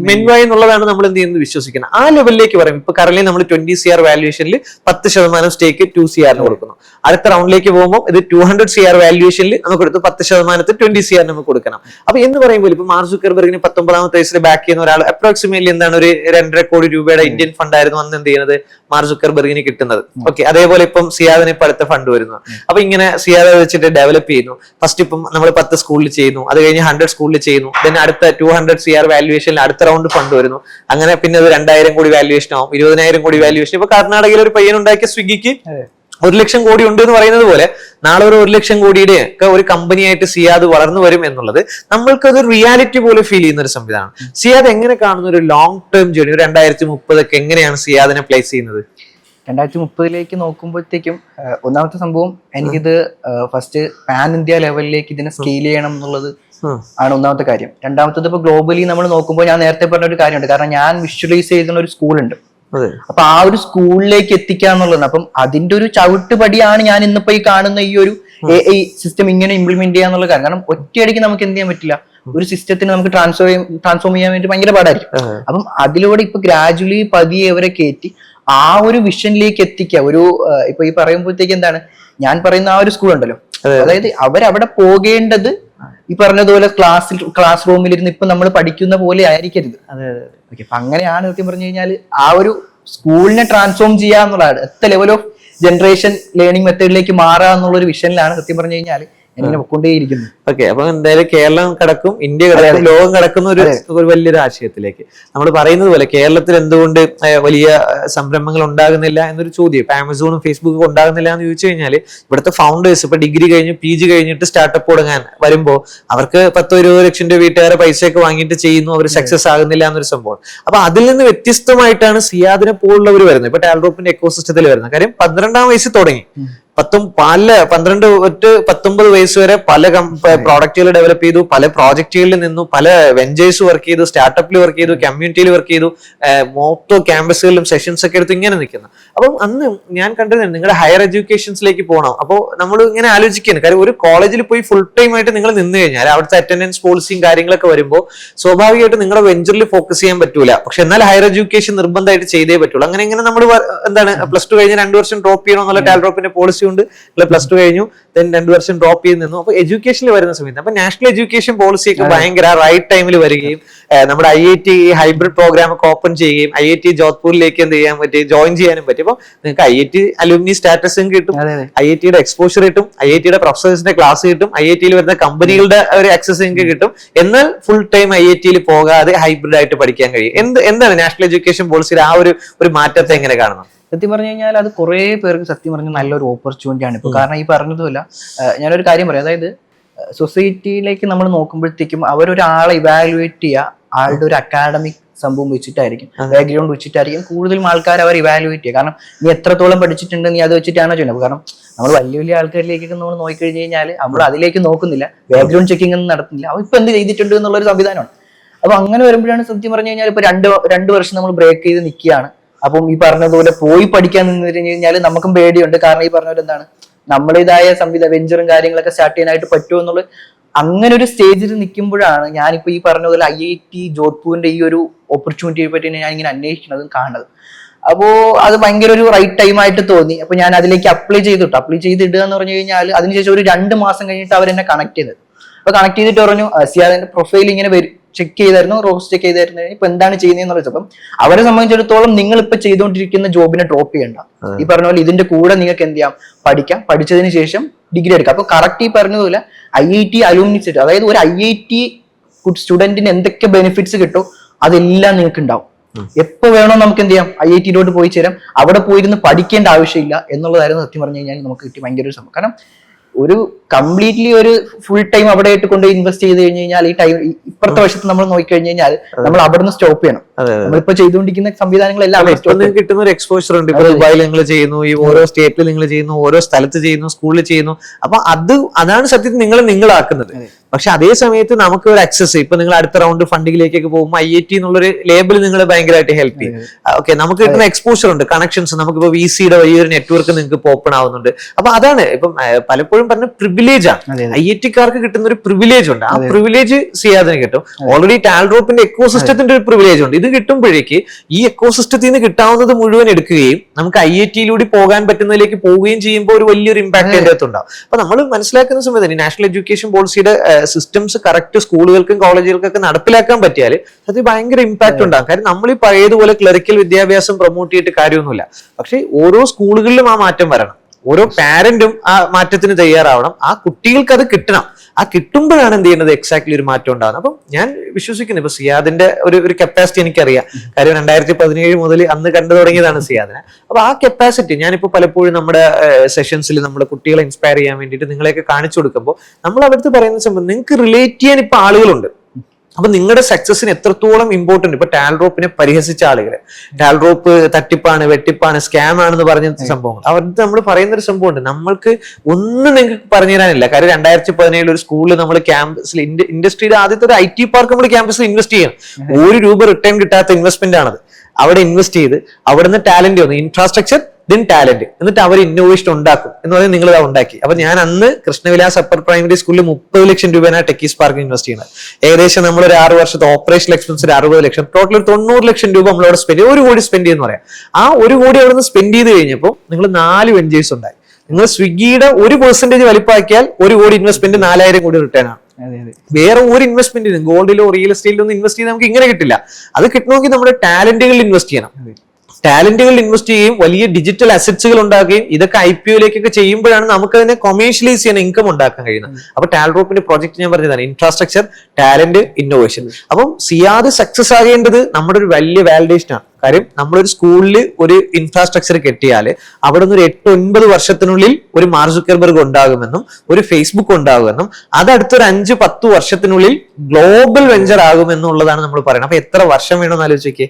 മെൻവായ് എന്നുള്ളതാണ് നമ്മൾ എന്ത് ചെയ്യുന്നത് വിശ്വസിക്കുന്നത്. ആ ലെവലിലേക്ക് പറയും. ഇപ്പൊ കറന്റ് നമ്മൾ 20 CR വാല്യൂഷനിൽ 10% സ്റ്റേക്ക് 2 CR കൊടുക്കുന്നു. അടുത്ത റൗണ്ടിലേക്ക് പോകുമ്പോൾ ഇത് 200 CR വാല്യൂഷനിൽ നമുക്ക് എടുത്ത് 10% 20 CR നമുക്ക് കൊടുക്കണം. അപ്പൊ എന്ന് പറയുമ്പോൾ ഇപ്പൊ മാർക്ക് സുക്കർബർഗിന് 19ാമത്തെ വയസ്സിൽ ബാക്ക് ചെയ്യുന്ന ഒരാൾ അപ്രോക്സിമേറ്റ്ലി എന്താണ് ഒരു 2.5 കോടി രൂപയുടെ ഇന്ത്യൻ ഫണ്ട് ആയിരുന്നു അന്ന് എന്ത് ചെയ്യുന്നത് മാർക്ക് സുക്കർബർഗിന് കിട്ടുന്നത്. ഓക്കെ, അതേപോലെ ഇപ്പം സിയാദിന് ഇപ്പൊ അടുത്ത ഫണ്ട് വരുന്നു. അപ്പൊ ഇങ്ങനെ സിയാദ് വെച്ചിട്ട് ഡെവലപ്പ് ചെയ്യുന്നു. ഫസ്റ്റ് ഇപ്പം നമ്മൾ 10 സ്കൂളിൽ ചെയ്യുന്നു, അത് കഴിഞ്ഞ് 100 സ്കൂളിൽ ചെയ്യുന്നു, then അടുത്ത 200 CR വാല്യൂഷനിൽ അടുത്ത റൗണ്ട് ഫണ്ട് വരുന്നു. അങ്ങനെ പിന്നെ അത് 2000 കോടി വാല്യൂഷൻ ആവും, 20,000 കോടി വാല്യൂഷൻ. ഇപ്പൊ കർണാടകയിൽ ഒരു പയ്യൻ ഉണ്ടാക്കിയ സ്വിഗ്ഗിക്ക് 1,00,000 കോടി ഉണ്ട് എന്ന് പറയുന്നത് പോലെ നാളെ ഒരു 1,00,000 കോടിയുടെ ഒക്കെ ഒരു കമ്പനിയായിട്ട് സിയാദ് വളർന്നു വരും എന്നുള്ളത് നമ്മൾക്കത് റിയാലിറ്റി പോലെ ഫീൽ ചെയ്യുന്ന ഒരു സംവിധാനം. സിയാദ് എങ്ങനെ കാണുന്ന ഒരു ലോങ് ടേം ജേർണി, ഒരു 2030 ഒക്കെ എങ്ങനെയാണ് സിയാദിനെ പ്ലേസ് ചെയ്യുന്നത്? 2030 നോക്കുമ്പോഴത്തേക്കും ഒന്നാമത്തെ സംഭവം എനിക്കിത് ഫസ്റ്റ് പാൻ ഇന്ത്യ ലെവലിലേക്ക് ഇതിനെ സ്കെയിൽ ചെയ്യണം എന്നുള്ളത് ആണ് ഒന്നാമത്തെ കാര്യം. രണ്ടാമത്തത് ഇപ്പൊ ഗ്ലോബലി നമ്മൾ നോക്കുമ്പോൾ ഞാൻ നേരത്തെ പറഞ്ഞ ഒരു കാര്യമുണ്ട്, കാരണം ഞാൻ വിഷ്വലൈസ് ചെയ്യുന്ന ഒരു സ്കൂളുണ്ട്. അപ്പൊ ആ ഒരു സ്കൂളിലേക്ക് എത്തിക്കുക എന്നുള്ളതാണ്. അപ്പം അതിന്റെ ഒരു ചവിട്ടുപടിയാണ് ഞാൻ ഇന്നിപ്പോ ഈ കാണുന്ന ഈ ഒരു AI സിസ്റ്റം ഇങ്ങനെ ഇംപ്ലിമെന്റ് ചെയ്യാന്നുള്ള കാര്യം. കാരണം ഒറ്റയടിക്ക് നമുക്ക് എന്ത് ചെയ്യാൻ പറ്റില്ല, ഒരു സിസ്റ്റത്തിന് നമുക്ക് ട്രാൻസ്ഫോം ചെയ്യാൻ വേണ്ടി ഭയങ്കര പാടായിരിക്കും. അപ്പം അതിലൂടെ ഇപ്പൊ ഗ്രാജുവലി പതിയെ അവരെ കയറ്റി ആ ഒരു വിഷനിലേക്ക് എത്തിക്കുക. ഒരു ഇപ്പൊ ഈ പറയുമ്പോഴത്തേക്ക് എന്താണ് ഞാൻ പറയുന്ന ആ ഒരു സ്കൂൾ ഉണ്ടല്ലോ, അതായത് അവരവിടെ പോകേണ്ടത് ഈ പറഞ്ഞതുപോലെ ക്ലാസ് റൂമിലിരുന്ന് ഇപ്പൊ നമ്മൾ പഠിക്കുന്ന പോലെ ആയിരിക്കരുത്. ഓക്കെ, അപ്പൊ അങ്ങനെയാണ് സത്യം പറഞ്ഞു കഴിഞ്ഞാൽ ആ ഒരു സ്കൂളിനെ ട്രാൻസ്ഫോം ചെയ്യുക എന്നുള്ളതാണ്. എത്ര ലെവൽ ഓഫ് ജനറേഷൻ ലേണിംഗ് മെത്തേഡിലേക്ക് മാറുക എന്നുള്ള ഒരു വിഷനിലാണ് സത്യം പറഞ്ഞു കഴിഞ്ഞാൽ എങ്ങനെ പൊക്കൊണ്ടേയിരിക്കുന്നു. ഓക്കെ, അപ്പൊ എന്തായാലും കേരളം കിടക്കും, ഇന്ത്യ കിടക്കും, ലോകം കിടക്കുന്ന ഒരു വലിയൊരു ആശയത്തിലേക്ക്. നമ്മൾ പറയുന്നത് പോലെ കേരളത്തിൽ എന്തുകൊണ്ട് വലിയ സംരംഭങ്ങൾ ഉണ്ടാകുന്നില്ല എന്നൊരു ചോദ്യം ഇപ്പൊ ആമസോണും ഫേസ്ബുക്കും ഉണ്ടാകുന്നില്ല എന്ന് ചോദിച്ചു കഴിഞ്ഞാൽ ഇവിടുത്തെ ഫൗണ്ടേഴ്സ് ഇപ്പൊ ഡിഗ്രി കഴിഞ്ഞ് PG കഴിഞ്ഞിട്ട് സ്റ്റാർട്ടപ്പ് തുടങ്ങാൻ വരുമ്പോൾ അവർക്ക് 10-20 ലക്ഷം രൂപ വീട്ടുകാരെ പൈസയൊക്കെ വാങ്ങിയിട്ട് ചെയ്യുന്നു, അവർ സക്സസ് ആകുന്നില്ല എന്നൊരു സംഭവം. അപ്പൊ അതിൽ നിന്ന് വ്യത്യസ്തമായിട്ടാണ് സിയാദിനെ പോലുള്ളവർ വരുന്നത്, ഇപ്പൊ ടാൽറോപ്പിന്റെ എക്കോസിസ്റ്റത്തിൽ വരുന്നത്. കാര്യം 12ാം വയസ്സിൽ തുടങ്ങി 12 to 19 വയസ്സ് വരെ പല പ്രോഡക്റ്റുകൾ ഡെവലപ്പ് ചെയ്തു, പല പ്രോജക്റ്റുകളിൽ നിന്നു, പല വെഞ്ചേഴ്സ് വർക്ക് ചെയ്തു, സ്റ്റാർട്ടപ്പിൽ വർക്ക് ചെയ്തു, കമ്മ്യൂണിറ്റിയിൽ വർക്ക് ചെയ്തു, മൊത്തം ക്യാമ്പസുകളിലും സെഷൻസ് ഒക്കെ എടുത്ത് ഇങ്ങനെ നിൽക്കുന്നു. അപ്പം അന്ന് ഞാൻ കണ്ടത് നിങ്ങളുടെ ഹയർ എഡ്യൂക്കേഷൻസിലേക്ക് പോകണം. അപ്പോൾ നമ്മൾ ഇങ്ങനെ ആലോചിക്കുകയാണ്, കാര്യം ഒരു കോളേജിൽ പോയി ഫുൾ ടൈം ആയിട്ട് നിങ്ങൾ നിന്ന് കഴിഞ്ഞാൽ അവിടുത്തെ അറ്റൻഡൻസ് പോളിസിയും കാര്യങ്ങളൊക്കെ വരുമ്പോൾ സ്വാഭാവികമായിട്ട് നിങ്ങളുടെ വെഞ്ചറിൽ ഫോക്കസ് ചെയ്യാൻ പറ്റൂല. പക്ഷെ എന്നാൽ ഹയർ എഡ്യൂക്കേഷൻ നിർബന്ധമായിട്ട് ചെയ്തേ പറ്റുള്ളൂ. അങ്ങനെ ഇങ്ങനെ നമ്മൾ എന്താണ് +2 കഴിഞ്ഞ് 2 വർഷം ഡ്രോപ്പ് ചെയ്യണം എന്നുള്ള ടാൽറോപ്പിന്റെ പോളിസി ഉണ്ട്. +2 കഴിഞ്ഞു, 2 വർഷം ഡ്രോപ്പ് ചെയ്ത് നിന്നു. അപ്പൊ എഡ്യൂക്കേഷനിൽ വരുന്ന സമയത്ത് അപ്പൊ നാഷണൽ എഡ്യൂക്കേഷൻ പോളിസി ഒക്കെ ഭയങ്കര റൈറ്റ് ടൈമിൽ വരികയും നമ്മുടെ IIT ഹൈബ്രിഡ് പ്രോഗ്രാം ഒക്കെ ഓപ്പൺ ചെയ്യുകയും IIT ജോധ്പൂരിലേക്ക് എന്ത് ചെയ്യാൻ പറ്റി, ജോയിൻ ചെയ്യാനും പറ്റി. അപ്പൊ നിങ്ങൾക്ക് IIT അലുമിനി സ്റ്റാറ്റസും കിട്ടും, IITയുടെ എക്സ്പോഷർ കിട്ടും, IITയുടെ പ്രൊഫസേഴ്സിന്റെ ക്ലാസ് കിട്ടും, IITയിൽ വരുന്ന കമ്പനികളുടെ ഒരു ആക്സസ് നിങ്ങൾക്ക് കിട്ടും. എന്നാൽ ഫുൾ ടൈം IITയിൽ പോകാതെ ഹൈബ്രിഡ് ആയിട്ട് പഠിക്കാൻ കഴിയും. എന്താണ് നാഷണൽ എഡ്യൂക്കേഷൻ പോളിസിയിൽ ആ ഒരു മാറ്റത്തെ എങ്ങനെ കാണുന്നത്? സത്യം പറഞ്ഞു കഴിഞ്ഞാൽ അത് കുറെ പേർക്ക് സത്യം പറഞ്ഞാൽ നല്ലൊരു ഓപ്പർച്യൂണിറ്റി ആണ് ഇപ്പൊ. കാരണം ഈ പറഞ്ഞതുമല്ല, ഞാനൊരു കാര്യം പറയാം, അതായത് സൊസൈറ്റിയിലേക്ക് നമ്മൾ നോക്കുമ്പോഴത്തേക്കും അവരൊരാളെ ഇവാലുവേറ്റ് ചെയ്യുക ആളുടെ ഒരു അക്കാഡമിക് സംഭവം വെച്ചിട്ടായിരിക്കും, ബാക്ക്ഗ്രൗണ്ട് വെച്ചിട്ടായിരിക്കും കൂടുതലും ആൾക്കാർ അവർ ഇവാലുവേറ്റ് ചെയ്യുക. കാരണം നീ എത്രത്തോളം പഠിച്ചിട്ടുണ്ട് നീ അത് വെച്ചിട്ടാണോ ചെയ്യുന്നത്. കാരണം നമ്മൾ വലിയ വലിയ ആൾക്കാരിലേക്കൊക്കെ നമ്മൾ നോക്കിക്കഴിഞ്ഞ് കഴിഞ്ഞാൽ നമ്മൾ അതിലേക്ക് നോക്കുന്നില്ല, ബാക്ക്ഗ്രൗണ്ട് ചെക്കിംഗ് ഒന്നും നടത്തുന്നില്ല, അവ ഇപ്പൊ എന്ത് ചെയ്തിട്ടുണ്ട് എന്നുള്ളൊരു സംവിധാനമാണ്. അപ്പൊ അങ്ങനെ വരുമ്പോഴാണ് സത്യം പറഞ്ഞു കഴിഞ്ഞാൽ ഇപ്പൊ രണ്ട് വർഷം നമ്മൾ ബ്രേക്ക് ചെയ്ത് നിൽക്കുകയാണ്. അപ്പം ഈ പറഞ്ഞതുപോലെ പോയി പഠിക്കാൻ നിന്ന് കഴിഞ്ഞാൽ നമുക്കും പേടിയുണ്ട്. കാരണം ഈ പറഞ്ഞ പോലെ എന്താണ് നമ്മുടേതായ വെഞ്ചറും കാര്യങ്ങളൊക്കെ സ്റ്റാർട്ട് ചെയ്യാനായിട്ട് പറ്റുമോ എന്നുള്ള അങ്ങനെ ഒരു സ്റ്റേജിൽ നിൽക്കുമ്പോഴാണ് ഞാനിപ്പോ ഈ പറഞ്ഞ പോലെ IIT ജോധ്പൂരിന്റെ ഈ ഒരു ഓപ്പർച്യൂണിറ്റിയെ പറ്റി ഞാൻ ഇങ്ങനെ അന്വേഷിക്കുന്നതും കാണുന്നത്. അപ്പോ അത് ഭയങ്കര ഒരു റൈറ്റ് ടൈം ആയിട്ട് തോന്നി. അപ്പൊ ഞാൻ അതിലേക്ക് അപ്ലൈ ചെയ്തിടുക എന്ന് പറഞ്ഞു കഴിഞ്ഞാൽ അതിനുശേഷം ഒരു 2 മാസം കഴിഞ്ഞിട്ട് അവരെന്നെ കണക്ട് ചെയ്തത്. അപ്പൊ കണക്ട് ചെയ്തിട്ട് പറഞ്ഞു സിയാദിന്റെ പ്രൊഫൈൽ ഇങ്ങനെ ചെക്ക് ചെയ്തായിരുന്നു, റോസ് ചെക്ക് ചെയ്തായിരുന്നു, ഇപ്പൊ എന്താണ് ചെയ്യുന്നതെന്ന് വെച്ചപ്പം അവരെ സംബന്ധിച്ചിടത്തോളം നിങ്ങൾ ഇപ്പൊ ചെയ്തുകൊണ്ടിരിക്കുന്ന ജോബിനെ ഡ്രോപ്പ് ചെയ്യണ്ട, ഈ പറഞ്ഞ പോലെ ഇതിന്റെ കൂടെ നിങ്ങൾക്ക് എന്ത് ചെയ്യാം, പഠിക്കാം, പഠിച്ചതിന് ശേഷം ഡിഗ്രി എടുക്കാം. അപ്പൊ കറക്റ്റ് ഈ പറഞ്ഞതുപോലെ IIT അലൂമിനി സെറ്റ്, അതായത് ഒരു IIT സ്റ്റുഡന്റിന് എന്തൊക്കെ ബെനിഫിറ്റ്സ് കിട്ടും അതെല്ലാം നിങ്ങൾക്ക് ഉണ്ടാവും. എപ്പോ വേണോ നമുക്ക് എന്ത് ചെയ്യാം, IITയിലോട്ട് പോയി ചേരാം, അവിടെ പോയിരുന്ന് പഠിക്കേണ്ട ആവശ്യമില്ല എന്നുള്ളതായിരുന്നു സത്യം പറഞ്ഞു കഴിഞ്ഞാൽ നമുക്ക് കിട്ടിയ ഭയങ്കര ഒരു സംഭവം. കാരണം ഒരു കംപ്ലീറ്റ്ലി ഒരു ഫുൾ ടൈം അവിടെ ആയിട്ട് കൊണ്ട് ഇൻവെസ്റ്റ് ചെയ്ത് കഴിഞ്ഞ് കഴിഞ്ഞാൽ ഈ ടൈം ഇപ്പുറത്തെ വശത്ത് നമ്മൾ നോക്കിക്കഴിഞ്ഞ് കഴിഞ്ഞാൽ നമ്മൾ അവിടെ നിന്ന് സ്റ്റോപ്പ് ചെയ്യണം. നമ്മളിപ്പോ ചെയ്തുകൊണ്ടിരിക്കുന്ന സംവിധാനങ്ങളെല്ലാം കിട്ടുന്ന ഒരു എക്സ്പോഷർ ഉണ്ട്. ഇപ്പൊ ദുബായിൽ നിങ്ങൾ ചെയ്യുന്നു, ഈ ഓരോ സ്റ്റേറ്റിൽ നിങ്ങൾ ചെയ്യുന്നു, ഓരോ സ്ഥലത്ത് ചെയ്യുന്നു, സ്കൂളിൽ ചെയ്യുന്നു. അപ്പൊ അതാണ് സത്യത്തിൽ നിങ്ങളാക്കുന്നത്. പക്ഷെ അതേ സമയത്ത് നമുക്ക് ഒരു അക്സസ്, ഇപ്പൊ നിങ്ങൾ അടുത്ത റൗണ്ട് ഫണ്ടിങ്ങിലേക്കൊക്കെ പോകുമ്പോൾ IIT എന്നുള്ളൊരു ലേബിൾ നിങ്ങൾ ഭയങ്കരമായിട്ട് ഹെൽപ്പ് ചെയ്യും. ഓക്കെ, നമുക്ക് കിട്ടുന്ന എക്സ്പോഷർ ഉണ്ട്, കണക്ഷൻസ്, നമുക്കിപ്പോ VCയുടെ വലിയൊരു നെറ്റ്വർക്ക് നിങ്ങൾക്ക് ഇപ്പൊ ഓപ്പൺ ആവുന്നുണ്ട്. അപ്പൊ അതാണ് ഇപ്പം പലപ്പോഴും പറഞ്ഞ പ്രിവിലേജ് ആണ്. IIT-കാർക്ക് കിട്ടുന്ന ഒരു പ്രിവിലേജ് ഉണ്ട്. ആ പ്രിവിലേജ് സിയാദിന് കിട്ടും. ഓൾറെഡി ടാൽറോപ്പിന്റെ എക്കോസിസ്റ്റത്തിന്റെ ഒരു പ്രിവിലേജ് ഉണ്ട്. ഇത് കിട്ടുമ്പോഴേക്ക് ഈ എക്കോസിസ്റ്റത്തിൽ നിന്ന് കിട്ടാവുന്നത് മുഴുവൻ എടുക്കുകയും നമുക്ക് IIT-യിലൂടെ പോകാൻ പറ്റുന്നതിലേക്ക് പോവുകയും ചെയ്യുമ്പോൾ ഒരു വലിയൊരു ഇമ്പാക്ട് അതിന്റെ അകത്തുണ്ടാവും. അപ്പൊ നമ്മൾ മനസ്സിലാക്കുന്ന സമയത്ത് നാഷണൽ എഡ്യൂക്കേഷൻ പോളിസിയുടെ സിസ്റ്റംസ് കറക്റ്റ് സ്കൂളുകൾക്കും കോളേജുകൾക്കൊക്കെ നടപ്പിലാക്കാൻ പറ്റിയാൽ അത് ഭയങ്കര ഇമ്പാക്ട് ഉണ്ടാകും. കാര്യം നമ്മൾ ഈ പഴയതുപോലെ ക്ലറിക്കൽ വിദ്യാഭ്യാസം പ്രൊമോട്ട് ചെയ്തിട്ട് കാര്യമൊന്നുമില്ല. പക്ഷെ ഓരോ സ്കൂളുകളിലും ആ മാറ്റം വരണം. ഓരോ പാരന്റും ആ മാറ്റത്തിന് തയ്യാറാവണം. ആ കുട്ടികൾക്ക് അത് കിട്ടണം. ആ കിട്ടുമ്പോഴാണ് എന്ത് ചെയ്യുന്നത് എക്സാക്ട്ലി ഒരു മാറ്റം ഉണ്ടാകുന്നത്. അപ്പം ഞാൻ വിശ്വസിക്കുന്നു ഇപ്പൊ സിയാദിന്റെ ഒരു കപ്പാസിറ്റി എനിക്കറിയാം. കാര്യം 2017 മുതൽ അന്ന് കണ്ടു തുടങ്ങിയതാണ് സിയാദിനെ. അപ്പൊ ആ കപ്പാസിറ്റി ഞാനിപ്പോ പലപ്പോഴും നമ്മുടെ സെഷൻസിൽ നമ്മുടെ കുട്ടികളെ ഇൻസ്പയർ ചെയ്യാൻ വേണ്ടിയിട്ട് നിങ്ങളെയൊക്കെ കാണിച്ചു കൊടുക്കുമ്പോൾ നമ്മൾ അവർക്ക് പറയുന്ന സംബന്ധം നിങ്ങൾക്ക് റിലേറ്റ് ചെയ്യാൻ ഇപ്പൊ ആളുകളുണ്ട്. അപ്പൊ നിങ്ങളുടെ സക്സസിന് എത്രത്തോളം ഇമ്പോർട്ടന്റ്. ഇപ്പൊ ടാൽറോപ്പിനെ പരിഹസിച്ച ആളുകളെ, ടാൽറോപ്പ് തട്ടിപ്പാണ്, വെട്ടിപ്പാണ്, സ്കാം ആണെന്ന് പറഞ്ഞ സംഭവങ്ങൾ, അവർക്ക് നമ്മൾ പറയുന്ന ഒരു സംഭവമുണ്ട്. നമ്മൾക്ക് ഒന്നും നിങ്ങൾക്ക് പറഞ്ഞു തരാനില്ല. കാര്യം 2017 ഒരു സ്കൂളിൽ നമ്മൾ ക്യാമ്പസിൽ ഇൻഡസ്ട്രിയുടെ ആദ്യത്തെ ഒരു IT പാർക്ക് നമ്മൾ ക്യാമ്പസിൽ ഇൻവെസ്റ്റ് ചെയ്യണം. ₹1 റിട്ടേൺ കിട്ടാത്ത ഇൻവെസ്റ്റ്മെന്റ് ആണത്. അവിടെ ഇൻവെസ്റ്റ് ചെയ്ത് അവിടുന്ന് ടാലന്റ് വന്നു, ഇൻഫ്രാസ്ട്രക്ചർ ദെൻ ടാലന്റ്, എന്നിട്ട് അവർ ഇന്നോവേഷൻ ഉണ്ടാക്കും എന്ന് പറഞ്ഞാൽ നിങ്ങൾ അത് ഉണ്ടാക്കി. അപ്പൊ ഞാൻ അന്ന് കൃഷ്ണവിലാസ് അപ്പർ പ്രൈമറി സ്കൂളിൽ 30 ലക്ഷം രൂപയാണ് ടെക്കീസ് പാർക്ക് ഇൻവെസ്റ്റ് ചെയ്യുന്നത്. ഏകദേശം നമ്മൾ ഒരു 6 വർഷത്തെ ഓപ്പറേഷണൽ എക്സ്പെൻസ് 60 ലക്ഷം, ടോട്ടൽ ഒരു 90 ലക്ഷം രൂപ നമ്മളവിടെ സ്പെൻഡ് ചെയ്ത്, 1 കോടി സ്പെൻഡ് ചെയ്യുന്ന പറയാം. ആ 1 കോടി അവിടെ നിന്ന് സ്പെൻഡ് ചെയ്ത് കഴിഞ്ഞപ്പോൾ നിങ്ങൾ 4 വെഞ്ചേഴ്സ് ഉണ്ടായി. നിങ്ങൾ സ്വിഗ്ഗിയുടെ 1% വലിപ്പാക്കിയാൽ 1 കോടി ഇൻവെസ്റ്റ്മെന്റ് 4000 കോടി റിട്ടേൺ ആണ്. വേറെ ഒരു ഇൻവെസ്റ്റ്മെന്റിനും ഗോൾഡിലോ റിയൽ എസ്റ്റേറ്റിലോ ഒന്നും ഇൻവെസ്റ്റ് ചെയ്ത് നമുക്ക് ഇങ്ങനെ കിട്ടില്ല. അത് കിട്ടണമെങ്കിൽ നമ്മുടെ ടാലന്റുകളിൽ ഇൻവെസ്റ്റ് ചെയ്യണം. ടാലന്റുകളിൽ ഇൻവെസ്റ്റ് ചെയ്യുകയും വലിയ ഡിജിറ്റൽ അസറ്റ്സുകൾ ഉണ്ടാക്കുകയും ഇതൊക്കെ IPO-ലേക്കൊക്കെ ചെയ്യുമ്പോഴാണ് നമുക്ക് അതിനെ കൊമേഴ്ഷ്യലൈസ് ചെയ്യാൻ ഇൻകം ഉണ്ടാക്കാൻ കഴിയുന്നത്. അപ്പൊ ടാൽറോപ്പിന്റെ പ്രോജക്ട് ഞാൻ പറഞ്ഞതാണ് ഇൻഫ്രാസ്ട്രക്ചർ, ടാലന്റ്, ഇന്നോവേഷൻ. അപ്പം സിയാദ് സക്സസ് ആകേണ്ടത് നമ്മുടെ ഒരു വലിയ വാലിഡേഷൻ ആണ്. കാര്യം നമ്മളൊരു സ്കൂളിൽ ഒരു ഇൻഫ്രാസ്ട്രക്ചർ കെട്ടിയാൽ അവിടെ നിന്ന് ഒരു 8-9 വർഷത്തിനുള്ളിൽ ഒരു മാർക്ക് സുക്കർബർഗ് ഉണ്ടാകുമെന്നും ഒരു ഫേസ്ബുക്ക് ഉണ്ടാകുമെന്നും അത് അടുത്തൊരു 5-10 വർഷത്തിനുള്ളിൽ ഗ്ലോബൽ വെഞ്ചർ ആകുമെന്നുള്ളതാണ് നമ്മൾ പറയുന്നത്. അപ്പൊ എത്ര വർഷം വേണമെന്ന് ആലോചിക്കേ.